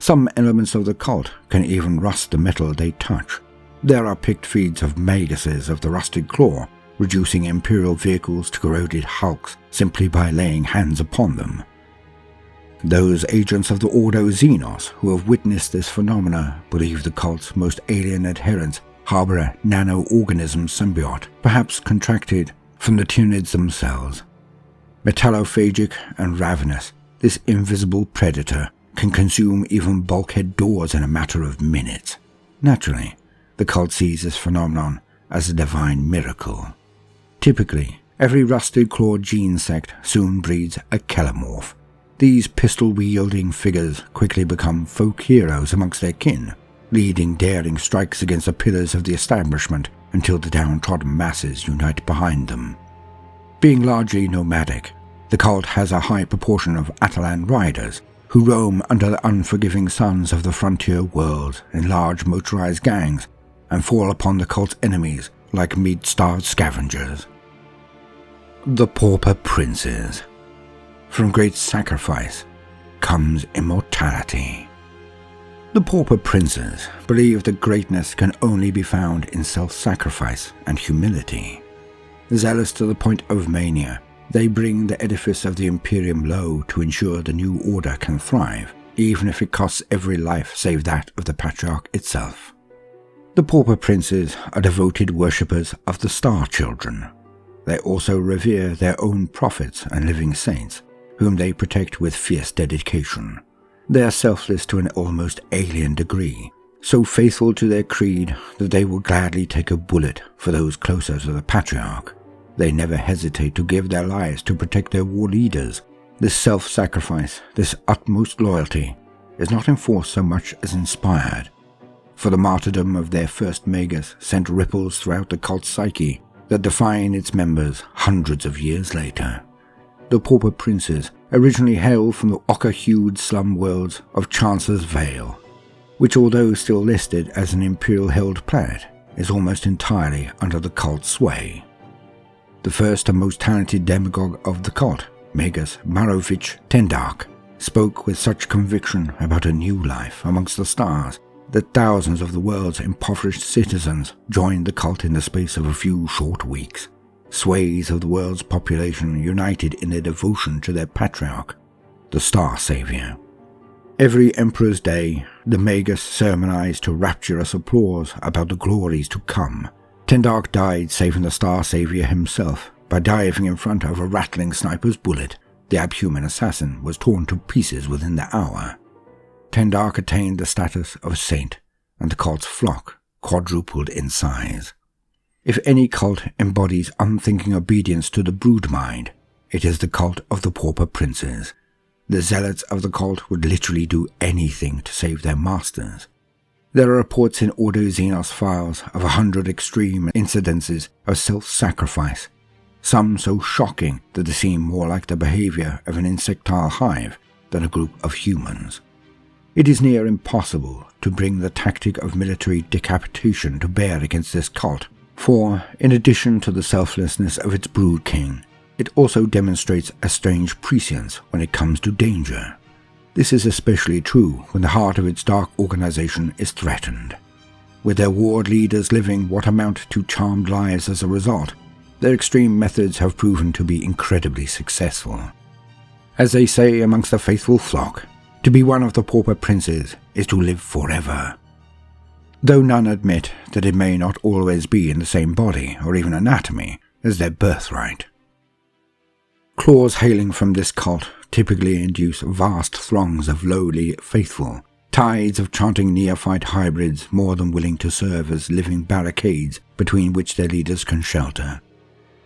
Some elements of the cult can even rust the metal they touch. There are picked feeds of maguses of the Rusted Claw, reducing imperial vehicles to corroded hulks simply by laying hands upon them. Those agents of the Ordo Xenos who have witnessed this phenomena believe the cult's most alien adherents harbor a nano-organism symbiote, perhaps contracted from the Tyrannids themselves. Metallophagic and ravenous, this invisible predator can consume even bulkhead doors in a matter of minutes. Naturally, the cult sees this phenomenon as a divine miracle. Typically, every Rusted Claw gene sect soon breeds a Kellamorph. These pistol-wielding figures quickly become folk heroes amongst their kin, leading daring strikes against the pillars of the establishment until the downtrodden masses unite behind them. Being largely nomadic, the cult has a high proportion of Atalan riders who roam under the unforgiving suns of the frontier world in large motorized gangs and fall upon the cult's enemies like meat-starved scavengers. The Pauper Princes. From great sacrifice comes immortality. The Pauper Princes believe that greatness can only be found in self-sacrifice and humility. Zealous to the point of mania, they bring the edifice of the Imperium low to ensure the new order can thrive, even if it costs every life save that of the Patriarch itself. The Pauper Princes are devoted worshippers of the Star Children. They also revere their own prophets and living saints, whom they protect with fierce dedication. They are selfless to an almost alien degree, so faithful to their creed that they will gladly take a bullet for those closer to the Patriarch. They never hesitate to give their lives to protect their war leaders. This self-sacrifice, this utmost loyalty, is not enforced so much as inspired. For the martyrdom of their first magus sent ripples throughout the cult's psyche that define its members hundreds of years later. The Pauper Princes originally hailed from the ochre-hued slum worlds of Chancellor's Vale, which, although still listed as an imperial-held planet, is almost entirely under the cult's sway. The first and most talented demagogue of the cult, Magus Marovich Tendark, spoke with such conviction about a new life amongst the stars that thousands of the world's impoverished citizens joined the cult in the space of a few short weeks. Swathes of the world's population united in their devotion to their patriarch, the Star Savior. Every Emperor's Day, the Magus sermonized to rapturous applause about the glories to come. Tendark died saving the Star Savior himself by diving in front of a rattling sniper's bullet. The abhuman assassin was torn to pieces within the hour. Tendark attained the status of a saint and the cult's flock quadrupled in size. If any cult embodies unthinking obedience to the brood mind, it is the cult of the Pauper Princes. The zealots of the cult would literally do anything to save their masters. There are reports in Ordo Xenos files of 100 extreme incidences of self-sacrifice, some so shocking that they seem more like the behavior of an insectile hive than a group of humans. It is near impossible to bring the tactic of military decapitation to bear against this cult, for, in addition to the selflessness of its brood king, it also demonstrates a strange prescience when it comes to danger. This is especially true when the heart of its dark organization is threatened. With their ward leaders living what amount to charmed lives as a result, their extreme methods have proven to be incredibly successful. As they say amongst the faithful flock, to be one of the Pauper Princes is to live forever. Though none admit that it may not always be in the same body or even anatomy as their birthright. Claws hailing from this cult typically induce vast throngs of lowly faithful, tides of chanting neophyte hybrids more than willing to serve as living barricades between which their leaders can shelter.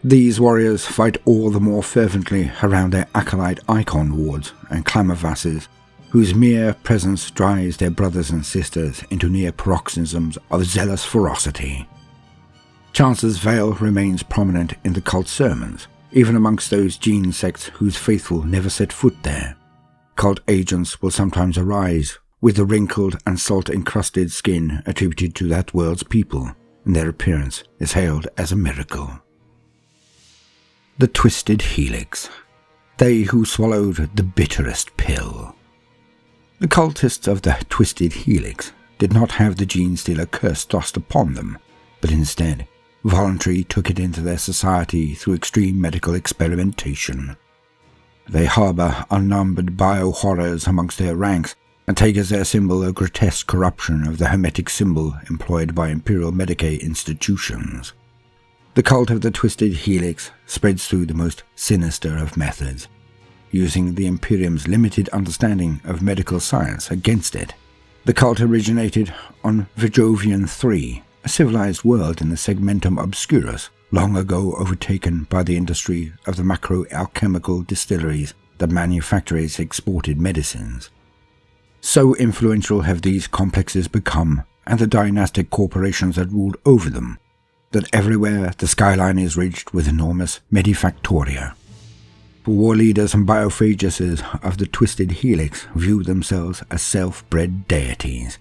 These warriors fight all the more fervently around their acolyte icon wards and clamorvasses, whose mere presence drives their brothers and sisters into near paroxysms of zealous ferocity. Chance's veil remains prominent in the cult sermons, even amongst those gene sects whose faithful never set foot there. Cult agents will sometimes arise with the wrinkled and salt-encrusted skin attributed to that world's people, and their appearance is hailed as a miracle. The Twisted Helix. They who swallowed the bitterest pill. The cultists of the Twisted Helix did not have the Genestealer curse thrust upon them, but instead voluntarily took it into their society through extreme medical experimentation. They harbour unnumbered bio-horrors amongst their ranks, and take as their symbol a grotesque corruption of the hermetic symbol employed by Imperial Medicae institutions. The cult of the Twisted Helix spreads through the most sinister of methods, using the Imperium's limited understanding of medical science against it. The cult originated on Vijovian 3, a civilized world in the Segmentum Obscurus, long ago overtaken by the industry of the macro-alchemical distilleries that manufacture its exported medicines. So influential have these complexes become, and the dynastic corporations that ruled over them, that everywhere the skyline is ridged with enormous medifactoria. War leaders and biophaguses of the Twisted Helix view themselves as self-bred deities.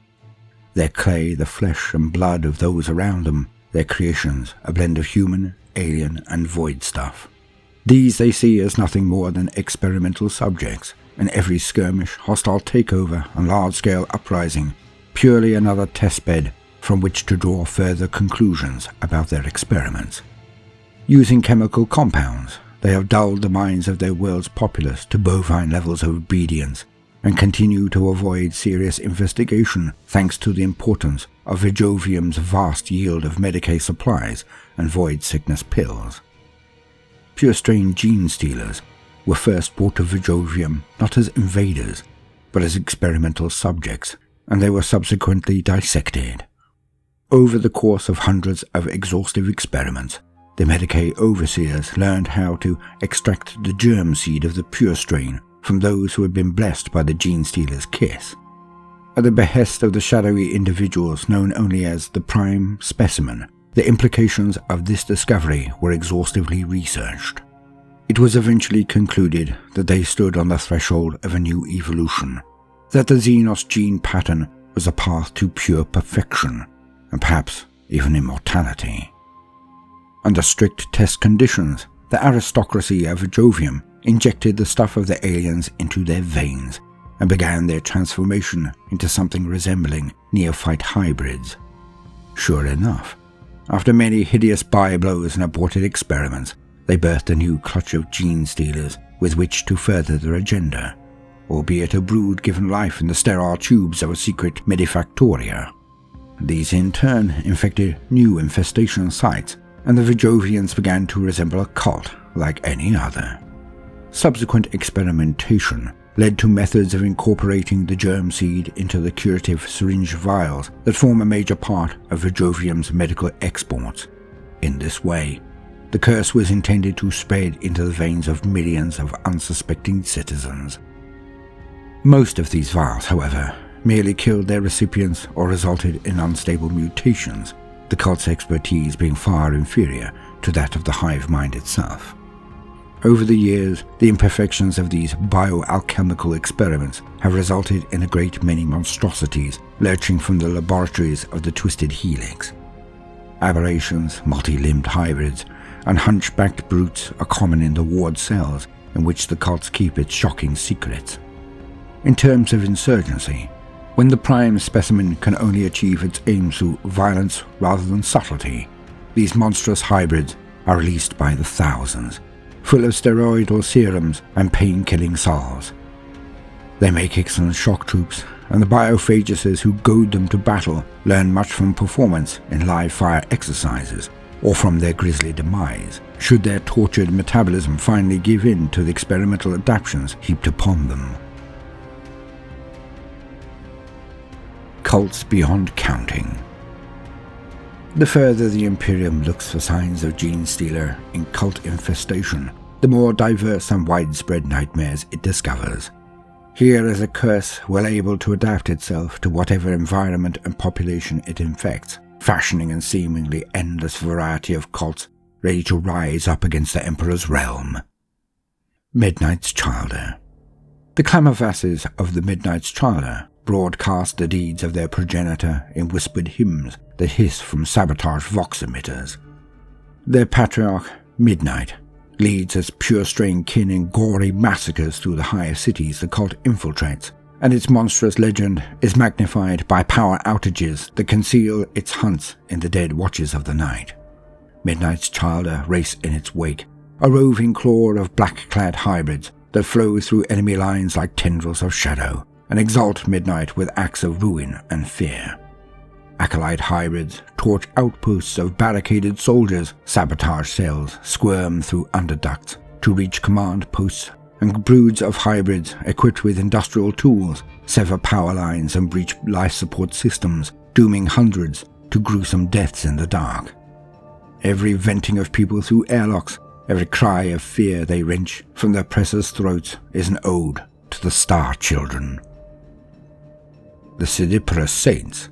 Their clay the flesh and blood of those around them, their creations a blend of human, alien, and void stuff. These they see as nothing more than experimental subjects, and every skirmish, hostile takeover, and large-scale uprising purely another testbed from which to draw further conclusions about their experiments. Using chemical compounds, they have dulled the minds of their world's populace to bovine levels of obedience, and continue to avoid serious investigation thanks to the importance of Vijovium's vast yield of Medicae supplies and void sickness pills. Pure-strain Genestealers were first brought to Vijovium not as invaders, but as experimental subjects, and they were subsequently dissected. Over the course of hundreds of exhaustive experiments, the Medicae overseers learned how to extract the germ seed of the pure strain from those who had been blessed by the Genestealer's kiss. At the behest of the shadowy individuals known only as the prime specimen, the implications of this discovery were exhaustively researched. It was eventually concluded that they stood on the threshold of a new evolution, that the Xenos gene pattern was a path to pure perfection, and perhaps even immortality. Under strict test conditions, the aristocracy of Vijovium injected the stuff of the aliens into their veins and began their transformation into something resembling neophyte hybrids. Sure enough, after many hideous byblows and aborted experiments, they birthed a new clutch of Genestealers with which to further their agenda, albeit a brood given life in the sterile tubes of a secret medifactoria. These in turn infected new infestation sites, and the Vijovians began to resemble a cult like any other. Subsequent experimentation led to methods of incorporating the germ seed into the curative syringe vials that form a major part of Vijovium's medical exports. In this way, the curse was intended to spread into the veins of millions of unsuspecting citizens. Most of these vials, however, merely killed their recipients or resulted in unstable mutations, the cult's expertise being far inferior to that of the hive mind itself. Over the years, the imperfections of these bioalchemical experiments have resulted in a great many monstrosities lurching from the laboratories of the Twisted Helix. Aberrations, multi-limbed hybrids, and hunchbacked brutes are common in the ward cells in which the cults keep its shocking secrets. In terms of insurgency, when the prime specimen can only achieve its aim through violence rather than subtlety, these monstrous hybrids are released by the thousands, full of steroidal serums and pain-killing salves. They make excellent shock troops, and the biophaguses who goad them to battle learn much from performance in live-fire exercises, or from their grisly demise, should their tortured metabolism finally give in to the experimental adaptations heaped upon them. Cults beyond counting. The further the Imperium looks for signs of Genestealer in cult infestation, the more diverse and widespread nightmares it discovers. Here is a curse well able to adapt itself to whatever environment and population it infects, fashioning a seemingly endless variety of cults ready to rise up against the Emperor's realm. Midnight's Childer. The Clamavasses of the Midnight's Childer broadcast the deeds of their progenitor in whispered hymns that hiss from sabotage vox emitters. Their patriarch, Midnight, leads its pure-strain kin in gory massacres through the higher cities the cult infiltrates, and its monstrous legend is magnified by power outages that conceal its hunts in the dead watches of the night. Midnight's Childer race in its wake, a roving claw of black-clad hybrids that flow through enemy lines like tendrils of shadow, and exalt Midnight with acts of ruin and fear. Acolyte hybrids torch outposts of barricaded soldiers, sabotage cells, squirm through underducts to reach command posts, and broods of hybrids equipped with industrial tools sever power lines and breach life support systems, dooming hundreds to gruesome deaths in the dark. Every venting of people through airlocks, every cry of fear they wrench from their oppressors' throats is an ode to the Star Children. The Sidiprus Saints.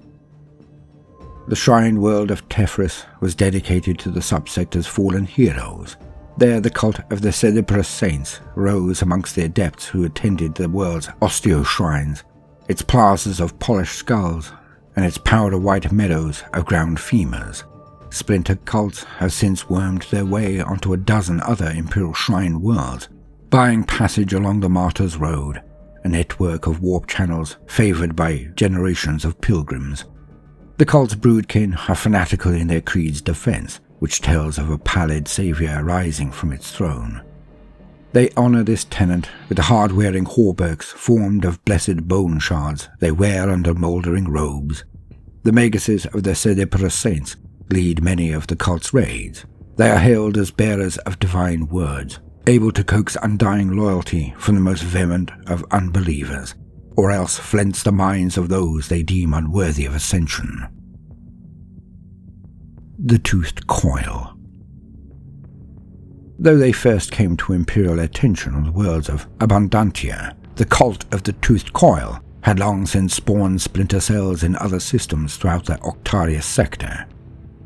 The shrine world of Tefris was dedicated to the subsector's fallen heroes. There the cult of the Sidiprus Saints rose amongst the adepts who attended the world's osteo-shrines, its plazas of polished skulls, and its powder-white meadows of ground femurs. Splinter cults have since wormed their way onto a dozen other Imperial Shrine worlds, buying passage along the Martyr's Road, a network of warp channels favoured by generations of pilgrims. The cult's broodkin are fanatical in their creed's defence, which tells of a pallid saviour rising from its throne. They honour this tenant with the hard-wearing hauberks formed of blessed bone shards they wear under mouldering robes. The maguses of the Sidiprus Saints lead many of the cult's raids. They are hailed as bearers of divine words, able to coax undying loyalty from the most vehement of unbelievers, or else flint the minds of those they deem unworthy of ascension. The Toothed Coil. Though they first came to Imperial attention on the worlds of Abundantia, the cult of the Toothed Coil had long since spawned splinter cells in other systems throughout the Octarius sector.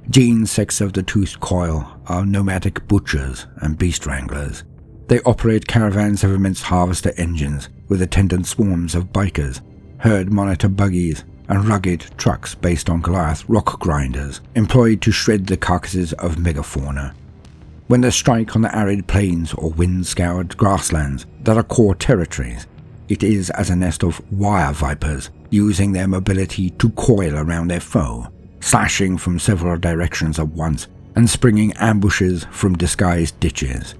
Gene sects of the Toothed Coil are nomadic butchers and beast wranglers. They operate caravans of immense harvester engines with attendant swarms of bikers, herd monitor buggies, and rugged trucks based on Goliath rock grinders, employed to shred the carcasses of megafauna. When they strike on the arid plains or wind-scoured grasslands that are core territories, it is as a nest of wire vipers, using their mobility to coil around their foe, slashing from several directions at once, and springing ambushes from disguised ditches.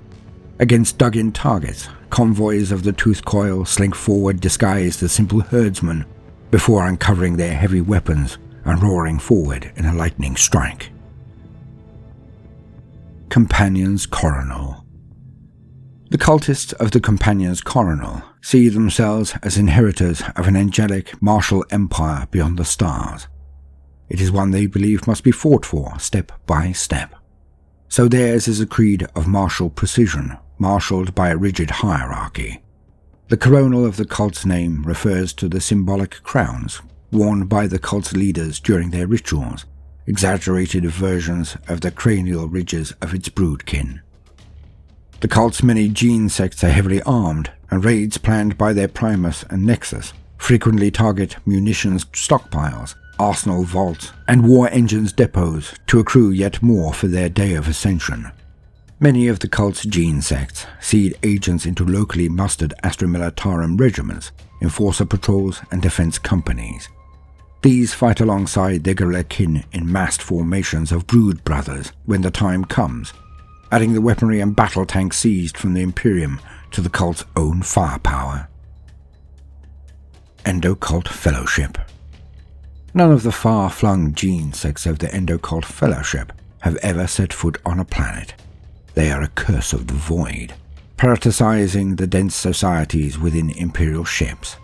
Against dug-in targets, convoys of the Toothed Coil slink forward disguised as simple herdsmen, before uncovering their heavy weapons and roaring forward in a lightning strike. Companions Coronal. The cultists of the Companions Coronal see themselves as inheritors of an angelic martial empire beyond the stars. It is one they believe must be fought for step by step. So theirs is a creed of martial precision, marshalled by a rigid hierarchy. The coronal of the cult's name refers to the symbolic crowns worn by the cult's leaders during their rituals, exaggerated versions of the cranial ridges of its broodkin. The cult's many gene sects are heavily armed, and raids planned by their Primus and Nexus frequently target munitions stockpiles, arsenal vaults, and war engines depots to accrue yet more for their day of ascension. Many of the cult's gene sects seed agents into locally mustered Astra Militarum regiments, enforcer patrols, and defense companies. These fight alongside their guerrilla kin in massed formations of brood brothers when the time comes, adding the weaponry and battle tanks seized from the Imperium to the cult's own firepower. Endocult Fellowship. None of the far-flung gene sects of the Endocult Fellowship have ever set foot on a planet. They are a curse of the void, parasitizing the dense societies within Imperial ships.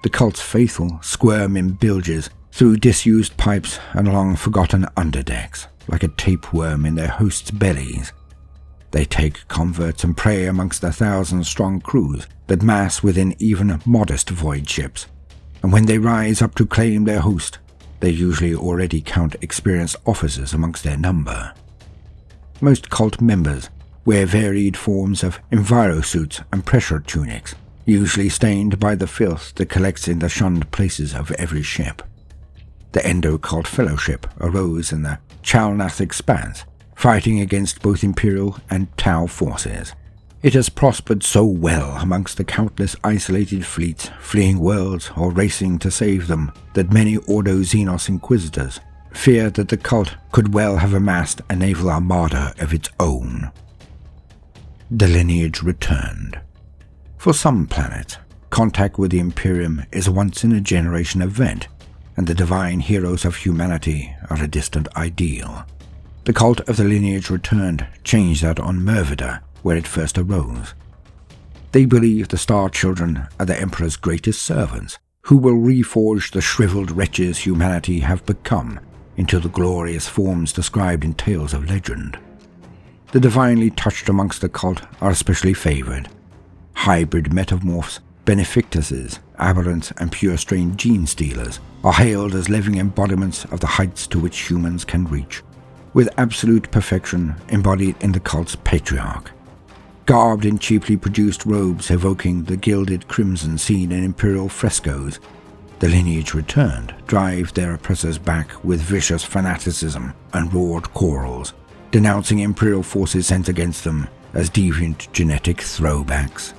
The cult's faithful squirm in bilges through disused pipes and along forgotten underdecks, like a tapeworm in their hosts' bellies. They take converts and prey amongst the 1,000-strong crews that mass within even modest void ships, and when they rise up to claim their host, they usually already count experienced officers amongst their number. Most cult members wear varied forms of envirosuits and pressure tunics, usually stained by the filth that collects in the shunned places of every ship. The Endocult Fellowship arose in the Chalnath Expanse, fighting against both Imperial and Tau forces. It has prospered so well amongst the countless isolated fleets fleeing worlds or racing to save them that many Ordo Xenos Inquisitors fear that the cult could well have amassed a naval armada of its own. The lineage returned. For some planets, contact with the Imperium is a once-in-a-generation event, and the divine heroes of humanity are a distant ideal. The cult of the lineage returned changed that on Mervida, where it first arose. They believe the Star Children are the Emperor's greatest servants, who will reforge the shriveled wretches humanity have become into the glorious forms described in tales of legend. The divinely touched amongst the cult are especially favored. Hybrid metamorphs, benefictuses, aberrants, and pure-strain Genestealers are hailed as living embodiments of the heights to which humans can reach, with absolute perfection embodied in the cult's patriarch. Garbed in cheaply produced robes evoking the gilded crimson seen in imperial frescoes, the lineage returned drive their oppressors back with vicious fanaticism and roared chorals, denouncing imperial forces sent against them as deviant genetic throwbacks.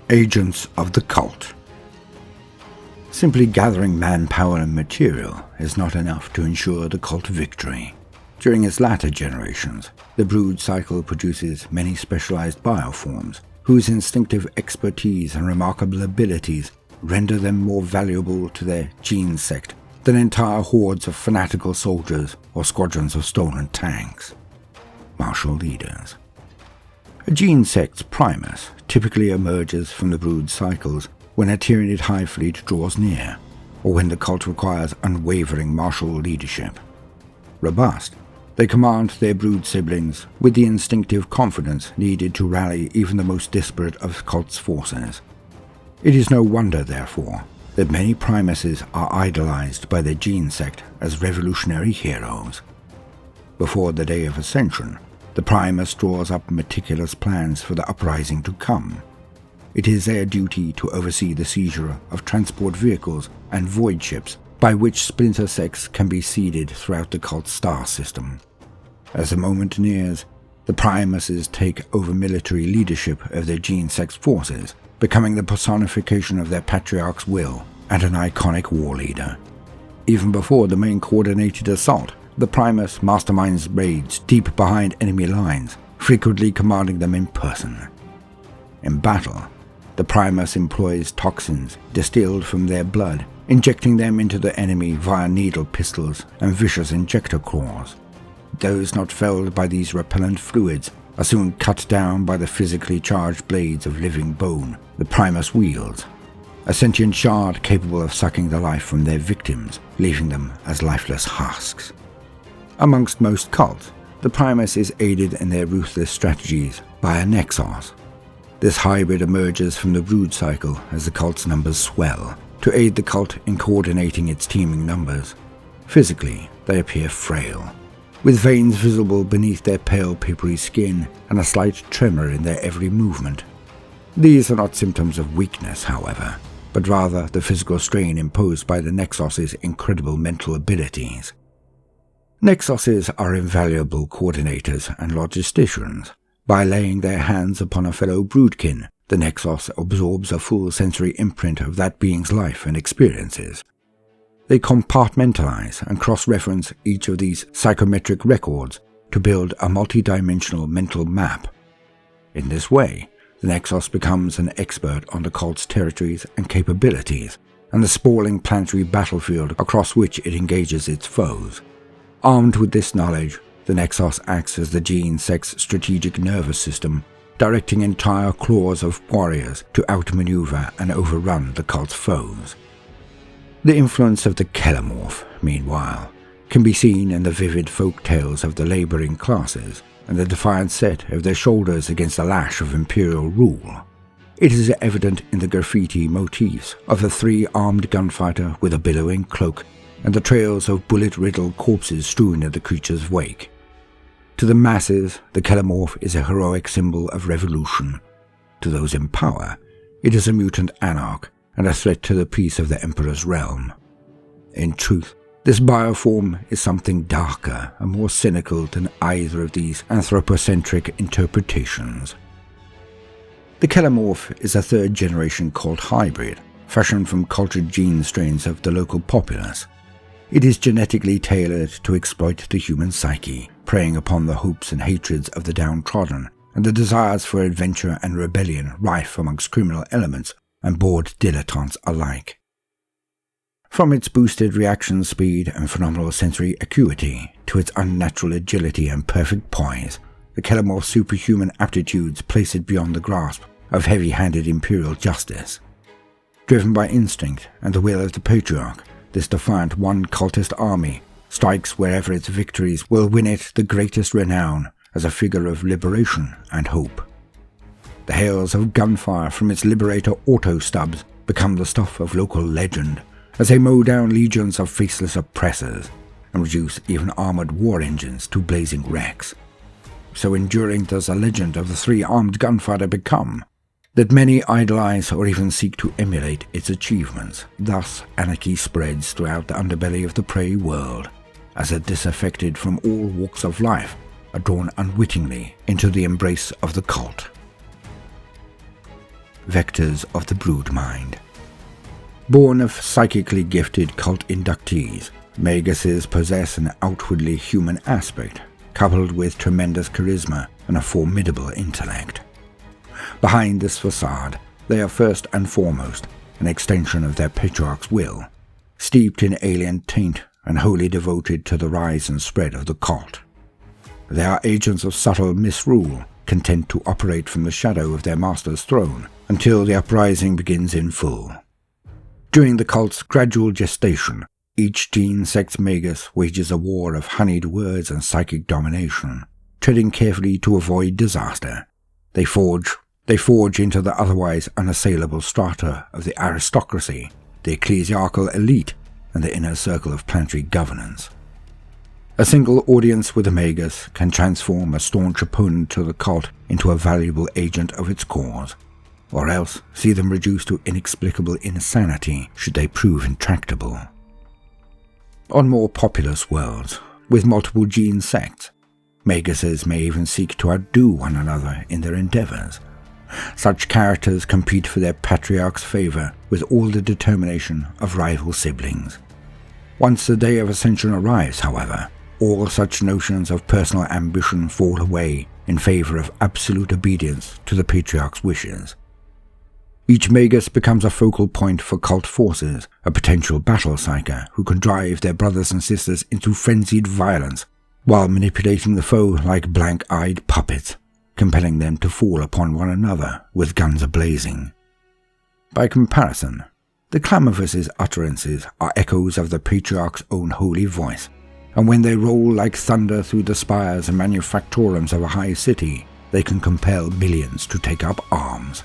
Agents of the cult. Simply gathering manpower and material is not enough to ensure the cult victory. During its latter generations, the brood cycle produces many specialized bioforms, whose instinctive expertise and remarkable abilities render them more valuable to their gene sect than entire hordes of fanatical soldiers or squadrons of stolen tanks. Martial leaders. A gene sect's primus typically emerges from the brood cycles when a Tyranid hive fleet draws near, or when the cult requires unwavering martial leadership. Robust, they command their brood siblings with the instinctive confidence needed to rally even the most disparate of cult's forces. It is no wonder, therefore, that many primuses are idolized by their gene sect as revolutionary heroes. Before the day of ascension, the primus draws up meticulous plans for the uprising to come. It is their duty to oversee the seizure of transport vehicles and void ships by which splinter sects can be seeded throughout the cult star system. As the moment nears, the primuses take over military leadership of their gene sect's forces, becoming the personification of their patriarch's will and an iconic war leader. Even before the main coordinated assault, the primus masterminds raids deep behind enemy lines, frequently commanding them in person. In battle, the primus employs toxins distilled from their blood, injecting them into the enemy via needle pistols and vicious injector claws. Those not felled by these repellent fluids are soon cut down by the physically charged blades of living bone the Primus wields, a sentient shard capable of sucking the life from their victims, leaving them as lifeless husks. Amongst most cults, the Primus is aided in their ruthless strategies by a Nexos. This hybrid emerges from the brood cycle as the cult's numbers swell, to aid the cult in coordinating its teeming numbers. Physically, they appear frail, with veins visible beneath their pale papery skin and a slight tremor in their every movement. These are not symptoms of weakness, however, but rather the physical strain imposed by the Nexos's incredible mental abilities. Nexoses are invaluable coordinators and logisticians. By laying their hands upon a fellow broodkin, the Nexos absorbs a full sensory imprint of that being's life and experiences. They compartmentalize and cross-reference each of these psychometric records to build a multi-dimensional mental map. In this way, the Nexos becomes an expert on the cult's territories and capabilities, and the sprawling planetary battlefield across which it engages its foes. Armed with this knowledge, the Nexos acts as the gene-sex strategic nervous system, directing entire claws of warriors to outmaneuver and overrun the cult's foes. The influence of the Kelemorph, meanwhile, can be seen in the vivid folk tales of the labouring classes and the defiant set of their shoulders against the lash of imperial rule. It is evident in the graffiti motifs of the 3-armed gunfighter with a billowing cloak and the trails of bullet-riddled corpses strewn in the creature's wake. To the masses, the Kelemorph is a heroic symbol of revolution. To those in power, it is a mutant anarch and a threat to the peace of the Emperor's realm. In truth, this bioform is something darker and more cynical than either of these anthropocentric interpretations. The Kelemorph is a third-generation cult hybrid, fashioned from cultured gene strains of the local populace. It is genetically tailored to exploit the human psyche, preying upon the hopes and hatreds of the downtrodden, and the desires for adventure and rebellion rife amongst criminal elements and bored dilettantes alike. From its boosted reaction speed and phenomenal sensory acuity to its unnatural agility and perfect poise, the Kelemorph's superhuman aptitudes place it beyond the grasp of heavy-handed imperial justice. Driven by instinct and the will of the Patriarch, this defiant one-cultist army strikes wherever its victories will win it the greatest renown as a figure of liberation and hope. The hails of gunfire from its liberator auto-stubs become the stuff of local legend as they mow down legions of faceless oppressors and reduce even armored war engines to blazing wrecks. So enduring does the legend of the 3-armed gunfighter become, that many idolize or even seek to emulate its achievements. Thus, anarchy spreads throughout the underbelly of the prey world, as the disaffected from all walks of life are drawn unwittingly into the embrace of the cult. Vectors of the broodmind. Born of psychically gifted cult inductees, Maguses possess an outwardly human aspect, coupled with tremendous charisma and a formidable intellect. Behind this facade, they are first and foremost an extension of their patriarch's will, steeped in alien taint and wholly devoted to the rise and spread of the cult. They are agents of subtle misrule, content to operate from the shadow of their master's throne until the uprising begins in full. During the cult's gradual gestation, each gene-sex Magus wages a war of honeyed words and psychic domination, treading carefully to avoid disaster. They forge into the otherwise unassailable strata of the aristocracy, the ecclesiarchal elite, and the inner circle of planetary governance. A single audience with a Magus can transform a staunch opponent to the cult into a valuable agent of its cause, or else see them reduced to inexplicable insanity should they prove intractable. On more populous worlds, with multiple gene sects, Maguses may even seek to outdo one another in their endeavors. Such characters compete for their patriarch's favor with all the determination of rival siblings. Once the day of ascension arrives, however, all such notions of personal ambition fall away in favor of absolute obedience to the patriarch's wishes. Each Magus becomes a focal point for cult forces, a potential battle psyker who can drive their brothers and sisters into frenzied violence while manipulating the foe like blank-eyed puppets, compelling them to fall upon one another with guns ablazing. By comparison, the Clamorvous's utterances are echoes of the Patriarch's own holy voice, and when they roll like thunder through the spires and manufactorums of a high city, they can compel millions to take up arms.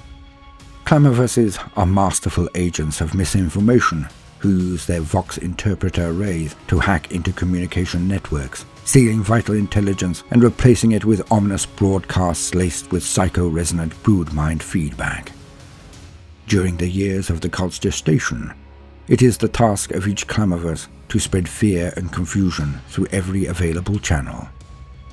Clamorvous's are masterful agents of misinformation who use their Vox interpreter arrays to hack into communication networks, stealing vital intelligence and replacing it with ominous broadcasts laced with psycho-resonant broodmind feedback. During the years of the cult's gestation, it is the task of each Clamorvous to spread fear and confusion through every available channel.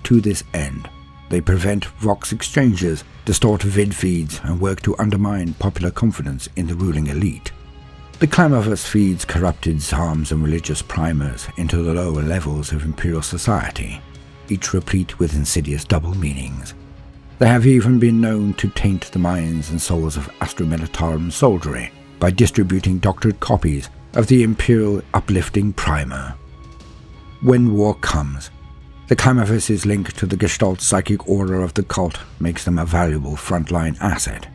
To this end, they prevent Vox exchanges, distort vid feeds, and work to undermine popular confidence in the ruling elite. The Clamorvous feeds corrupted psalms and religious primers into the lower levels of imperial society, each replete with insidious double meanings. They have even been known to taint the minds and souls of Astra Militarum soldiery by distributing doctored copies of the imperial uplifting primer. When war comes, the Clamorvous's link to the Gestalt psychic order of the cult makes them a valuable frontline asset.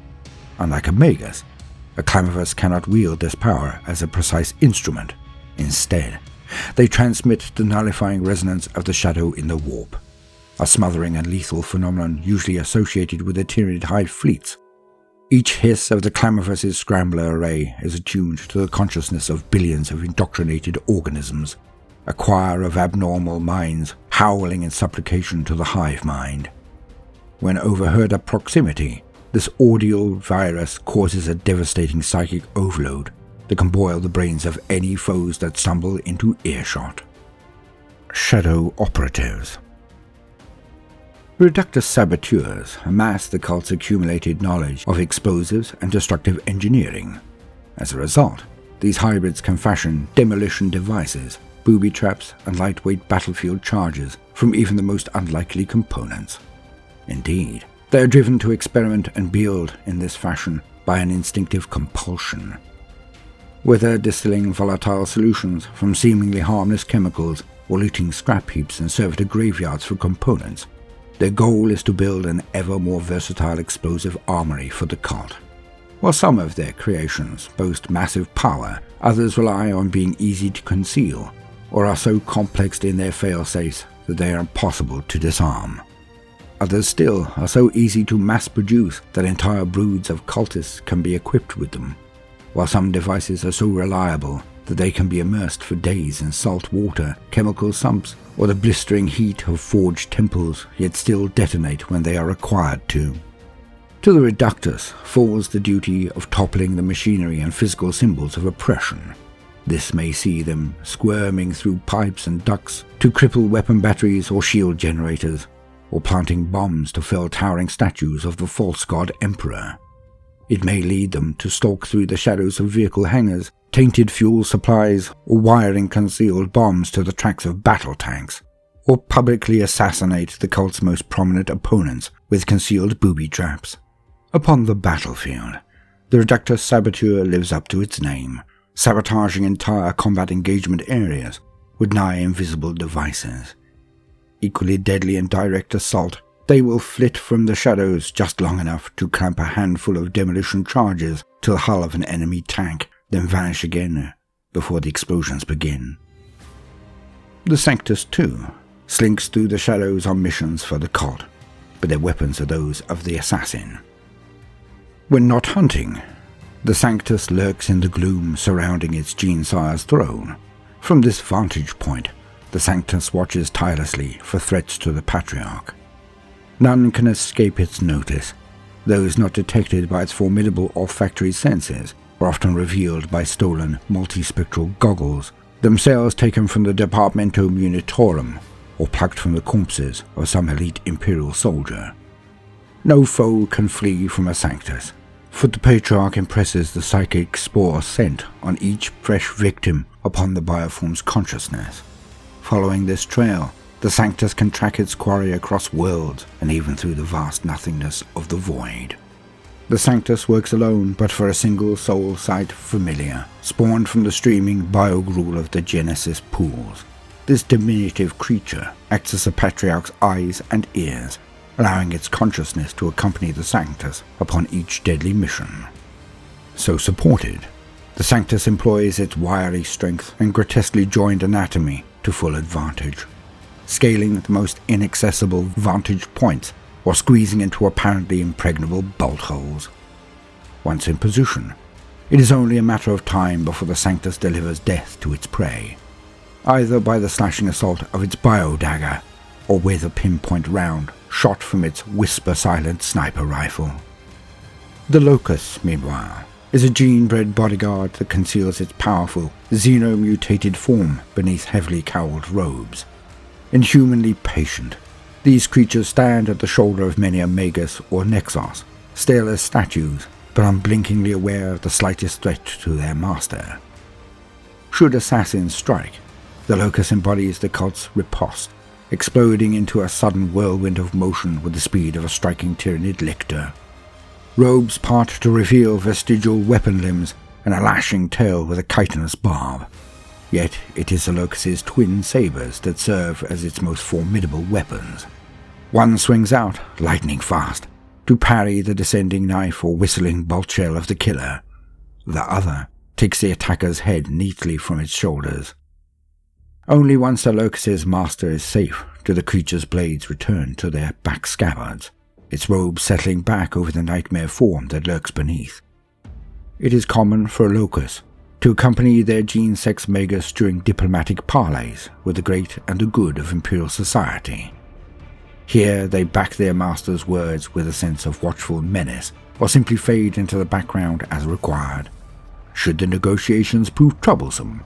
Unlike a Magus, a Clamorvous cannot wield this power as a precise instrument. Instead, they transmit the nullifying resonance of the shadow in the warp, a smothering and lethal phenomenon usually associated with the Tyranid hive fleets. Each hiss of the Clamorvous's scrambler array is attuned to the consciousness of billions of indoctrinated organisms, a choir of abnormal minds howling in supplication to the hive mind. When overheard at proximity, this audio virus causes a devastating psychic overload that can boil the brains of any foes that stumble into earshot. Shadow Operatives. Reductus saboteurs amass the cult's accumulated knowledge of explosives and destructive engineering. As a result, these hybrids can fashion demolition devices, booby traps, and lightweight battlefield charges from even the most unlikely components. Indeed, they are driven to experiment and build in this fashion by an instinctive compulsion. Whether distilling volatile solutions from seemingly harmless chemicals or looting scrap heaps and servitor graveyards for components, their goal is to build an ever more versatile explosive armory for the cult. While some of their creations boast massive power, others rely on being easy to conceal, or are so complexed in their failsafes that they are impossible to disarm. Others still are so easy to mass-produce that entire broods of cultists can be equipped with them, while some devices are so reliable that they can be immersed for days in salt water, chemical sumps, or the blistering heat of forged temples, yet still detonate when they are required to. To the Reductus falls the duty of toppling the machinery and physical symbols of oppression. This may see them squirming through pipes and ducts to cripple weapon batteries or shield generators, or planting bombs to fell towering statues of the false god Emperor. It may lead them to stalk through the shadows of vehicle hangars, tainted fuel supplies, or wiring concealed bombs to the tracks of battle tanks, or publicly assassinate the cult's most prominent opponents with concealed booby traps. Upon the battlefield, the Reductus Saboteur lives up to its name, sabotaging entire combat engagement areas with nigh invisible devices. Equally deadly in direct assault, they will flit from the shadows just long enough to clamp a handful of demolition charges to the hull of an enemy tank, then vanish again before the explosions begin. The Sanctus, too, slinks through the shadows on missions for the cult, but their weapons are those of the assassin. When not hunting, the Sanctus lurks in the gloom surrounding its Genesire's throne. From this vantage point, the Sanctus watches tirelessly for threats to the Patriarch. None can escape its notice. Those not detected by its formidable olfactory senses are often revealed by stolen multispectral goggles, themselves taken from the Departamento Munitorum or plucked from the corpses of some elite Imperial soldier. No foe can flee from a Sanctus, for the Patriarch impresses the psychic spore scent on each fresh victim upon the bioform's consciousness. Following this trail, the Sanctus can track its quarry across worlds and even through the vast nothingness of the void. The Sanctus works alone but for a single soul sight familiar, spawned from the streaming biogruel of the Genesis pools. This diminutive creature acts as a Patriarch's eyes and ears, allowing its consciousness to accompany the Sanctus upon each deadly mission. So supported, the Sanctus employs its wiry strength and grotesquely joined anatomy to full advantage, scaling the most inaccessible vantage points or squeezing into apparently impregnable bolt holes. Once in position, it is only a matter of time before the Sanctus delivers death to its prey, either by the slashing assault of its bio-dagger or with a pinpoint round shot from its whisper-silent sniper rifle. The Locus, meanwhile, is a gene-bred bodyguard that conceals its powerful, xeno-mutated form beneath heavily cowled robes. Inhumanly patient, these creatures stand at the shoulder of many a Magus or Nexos, still as statues, but unblinkingly aware of the slightest threat to their master. Should assassins strike, the Locus embodies the cult's riposte, exploding into a sudden whirlwind of motion with the speed of a striking Tyranid lictor. Robes part to reveal vestigial weapon limbs and a lashing tail with a chitinous barb. Yet it is the Locus's twin sabers that serve as its most formidable weapons. One swings out, lightning fast, to parry the descending knife or whistling bolt shell of the killer. The other takes the attacker's head neatly from its shoulders. Only once the Locus's master is safe do the creature's blades return to their back scabbards, its robe settling back over the nightmare form that lurks beneath. It is common for a Locus to accompany their gene-sex Magus during diplomatic parleys with the great and the good of Imperial society. Here they back their master's words with a sense of watchful menace, or simply fade into the background as required. Should the negotiations prove troublesome,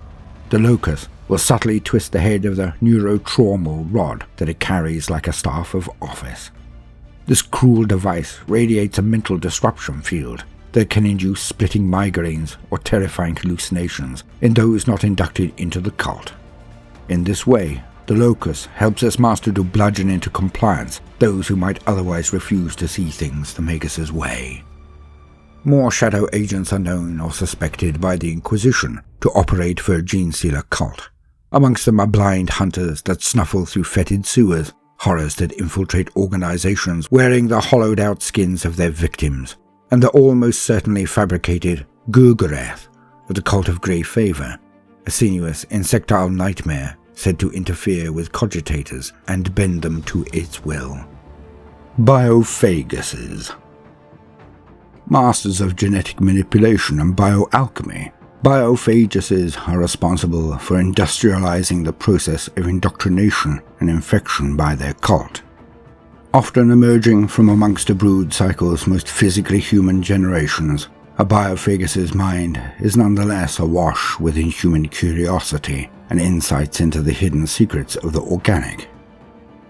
the Locus will subtly twist the head of the neurotraumal rod that it carries like a staff of office. This cruel device radiates a mental disruption field that can induce splitting migraines or terrifying hallucinations in those not inducted into the cult. In this way, the Locus helps its master to bludgeon into compliance those who might otherwise refuse to see things the Magus's way. More shadow agents are known or suspected by the Inquisition to operate for a Genestealer cult. Amongst them are blind hunters that snuffle through fetid sewers, horrors that infiltrate organizations wearing the hollowed-out skins of their victims, and the almost certainly fabricated Gurgurath of the Cult of Grey Favor, a sinuous, insectile nightmare said to interfere with cogitators and bend them to its will. Biophaguses. Masters of genetic manipulation and bioalchemy, biophaguses are responsible for industrializing the process of indoctrination and infection by their cult. Often emerging from amongst a brood cycle's most physically human generations, a biophagus's mind is nonetheless awash with inhuman curiosity and insights into the hidden secrets of the organic.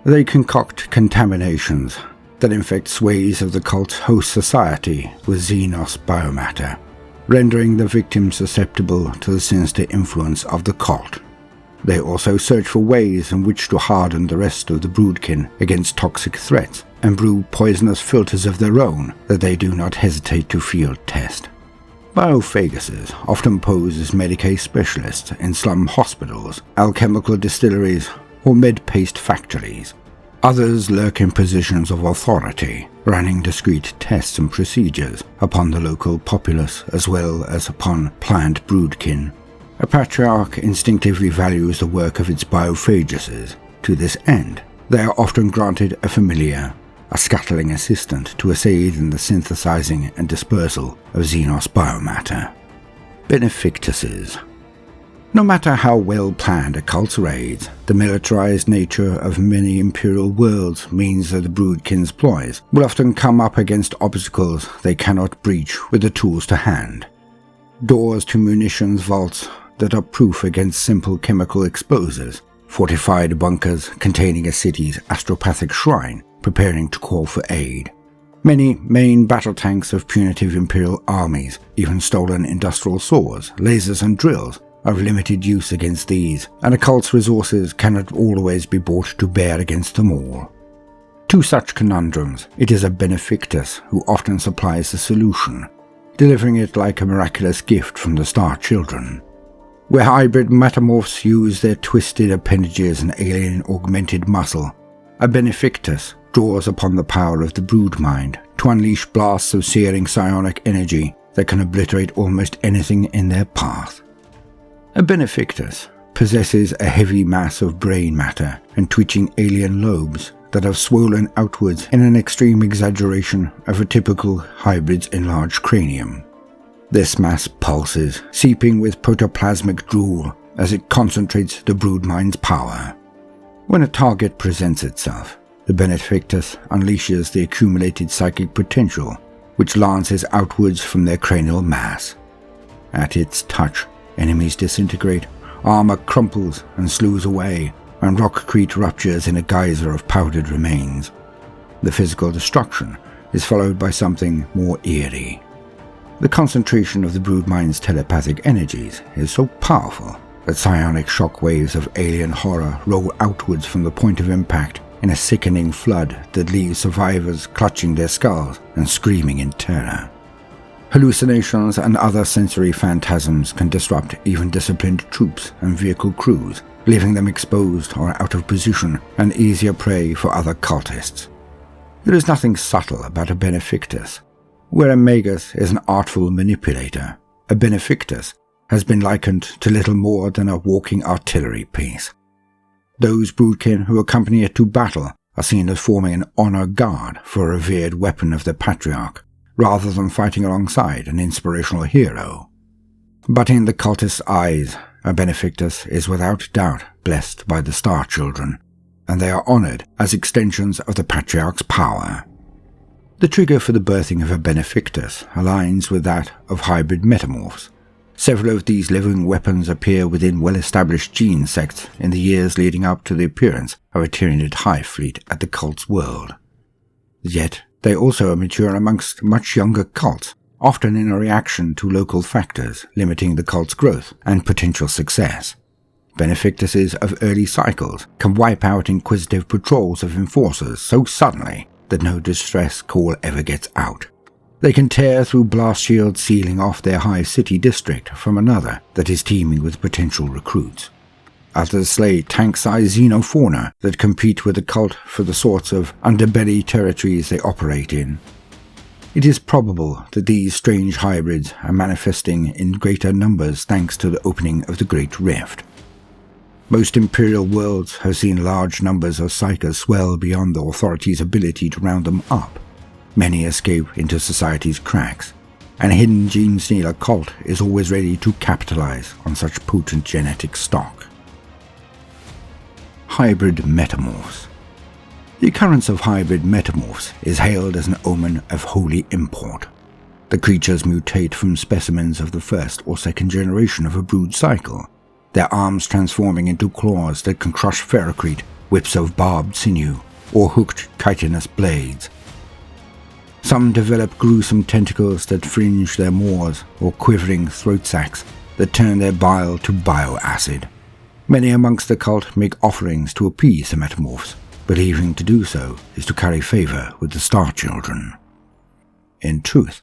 They concoct contaminations that infect swathes of the cult's host society with Xenos biomatter, rendering the victim susceptible to the sinister influence of the cult. They also search for ways in which to harden the rest of the broodkin against toxic threats and brew poisonous filters of their own that they do not hesitate to field test. Biophaguses often pose as Medicae specialists in slum hospitals, alchemical distilleries, or med-paste factories. Others lurk in positions of authority, running discreet tests and procedures upon the local populace as well as upon planned broodkin. A patriarch instinctively values the work of its biophaguses. To this end, they are often granted a familiar, a scuttling assistant to aid in the synthesizing and dispersal of Xenos biomatter. Benefictuses. No matter how well planned a cult's raids, the militarized nature of many imperial worlds means that the broodkin's ploys will often come up against obstacles they cannot breach with the tools to hand. Doors to munitions vaults that are proof against simple chemical explosives, fortified bunkers containing a city's astropathic shrine preparing to call for aid. Many main battle tanks of punitive imperial armies, even stolen industrial saws, lasers and drills, are of limited use against these, and a cult's resources cannot always be brought to bear against them all. To such conundrums, it is a Benefictus who often supplies the solution, delivering it like a miraculous gift from the Star Children. Where hybrid metamorphs use their twisted appendages and alien augmented muscle, a Benefictus draws upon the power of the broodmind to unleash blasts of searing psionic energy that can obliterate almost anything in their path. A Benefactus possesses a heavy mass of brain matter and twitching alien lobes that have swollen outwards in an extreme exaggeration of a typical hybrid's enlarged cranium. This mass pulses, seeping with protoplasmic drool as it concentrates the broodmind's power. When a target presents itself, the Benefactus unleashes the accumulated psychic potential, which lances outwards from their cranial mass. At its touch, enemies disintegrate, armor crumples and slews away, and rockcrete ruptures in a geyser of powdered remains. The physical destruction is followed by something more eerie. The concentration of the broodmind's telepathic energies is so powerful that psionic shockwaves of alien horror roll outwards from the point of impact in a sickening flood that leaves survivors clutching their skulls and screaming in terror. Hallucinations and other sensory phantasms can disrupt even disciplined troops and vehicle crews, leaving them exposed or out of position and easier prey for other cultists. There is nothing subtle about a Benefactus. Where a Magus is an artful manipulator, a Benefactus has been likened to little more than a walking artillery piece. Those broodkin who accompany it to battle are seen as forming an honor guard for a revered weapon of the Patriarch, rather than fighting alongside an inspirational hero. But in the cultist's eyes, a Benefactus is without doubt blessed by the Star Children, and they are honored as extensions of the Patriarch's power. The trigger for the birthing of a Benefactus aligns with that of hybrid metamorphs. Several of these living weapons appear within well-established gene sects in the years leading up to the appearance of a Tyranid hive fleet at the cult's world. Yet, they also mature amongst much younger cults, often in a reaction to local factors limiting the cult's growth and potential success. Benefactuses of early cycles can wipe out inquisitive patrols of enforcers so suddenly that no distress call ever gets out. They can tear through blast shields sealing off their hive city district from another that is teeming with potential recruits. Others slay tank-sized xenofauna that compete with the cult for the sorts of underbelly territories they operate in. It is probable that these strange hybrids are manifesting in greater numbers thanks to the opening of the Great Rift. Most imperial worlds have seen large numbers of psychers swell beyond the authorities' ability to round them up. Many escape into society's cracks, and a hidden Genestealer cult is always ready to capitalize on such potent genetic stock. Hybrid metamorphs. The occurrence of hybrid metamorphs is hailed as an omen of holy import. The creatures mutate from specimens of the first or second generation of a brood cycle, their arms transforming into claws that can crush ferrocrete, whips of barbed sinew, or hooked chitinous blades. Some develop gruesome tentacles that fringe their maws, or quivering throat sacs that turn their bile to bioacid. Many amongst the cult make offerings to appease the metamorphs, believing to do so is to carry favor with the Star Children. In truth,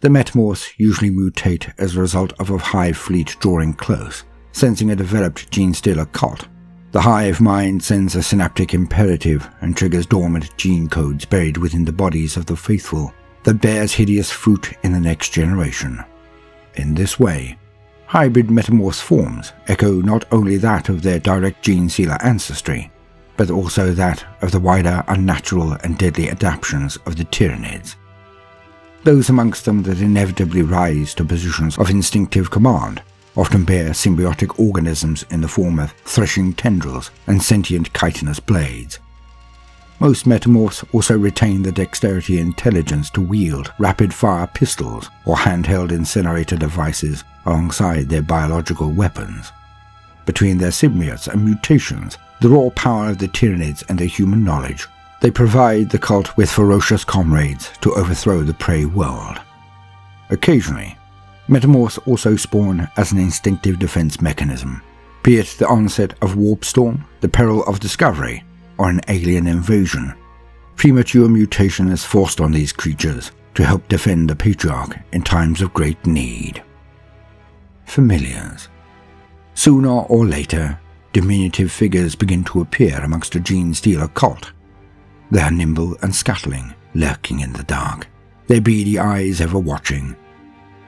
the metamorphs usually mutate as a result of a hive fleet drawing close, sensing a developed Genestealer cult. The hive mind sends a synaptic imperative and triggers dormant gene codes buried within the bodies of the faithful that bears hideous fruit in the next generation. In this way, hybrid metamorphs forms echo not only that of their direct Genestealer ancestry, but also that of the wider unnatural and deadly adaptations of the Tyranids. Those amongst them that inevitably rise to positions of instinctive command often bear symbiotic organisms in the form of threshing tendrils and sentient chitinous blades. Most metamorphs also retain the dexterity and intelligence to wield rapid-fire pistols or handheld incinerator devices alongside their biological weapons. Between their symbiotes and mutations, the raw power of the Tyranids and their human knowledge, they provide the cult with ferocious comrades to overthrow the prey world. Occasionally, metamorphs also spawn as an instinctive defense mechanism, be it the onset of warp storm, the peril of discovery, or an alien invasion. Premature mutation is forced on these creatures to help defend the Patriarch in times of great need. Familiars. Sooner or later, diminutive figures begin to appear amongst the Genestealer cult. They are nimble and scuttling, lurking in the dark, their beady eyes ever watching.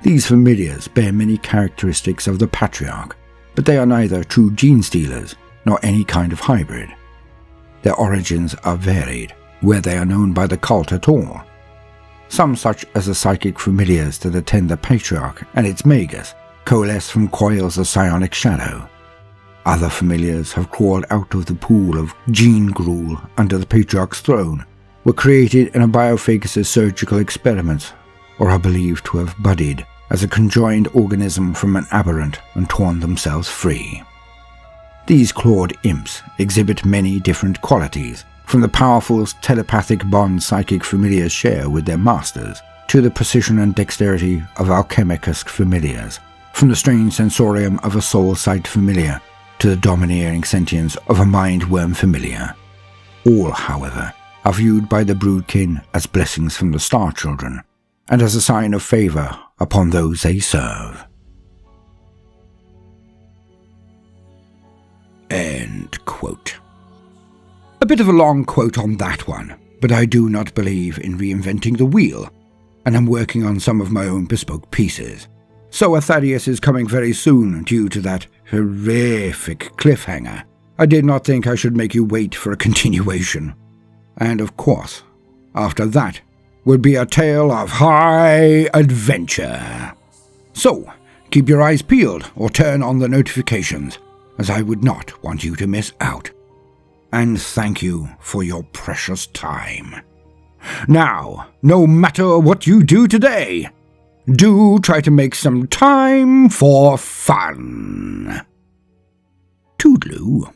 These familiars bear many characteristics of the Patriarch, but they are neither true Genestealers nor any kind of hybrid. Their origins are varied, where they are known by the cult at all. Some, such as the psychic familiars that attend the Patriarch and its magus, coalesce from coils of psionic shadow. Other familiars have crawled out of the pool of gene gruel under the Patriarch's throne, were created in a biophagus's surgical experiments, or are believed to have budded as a conjoined organism from an aberrant and torn themselves free. These clawed imps exhibit many different qualities, from the powerful telepathic bond psychic familiars share with their masters, to the precision and dexterity of alchemic-esque familiars, from the strange sensorium of a soul sight familiar to the domineering sentience of a mind-worm familiar. All, however, are viewed by the broodkin as blessings from the Star Children, and as a sign of favour upon those they serve. End quote. A bit of a long quote on that one, but I do not believe in reinventing the wheel, and am working on some of my own bespoke pieces. So Thaddeus is coming very soon due to that horrific cliffhanger. I did not think I should make you wait for a continuation. And of course, after that would be a tale of high adventure. So, keep your eyes peeled or turn on the notifications, as I would not want you to miss out. And thank you for your precious time. Now, no matter what you do today, do try to make some time for fun. Toodaloo.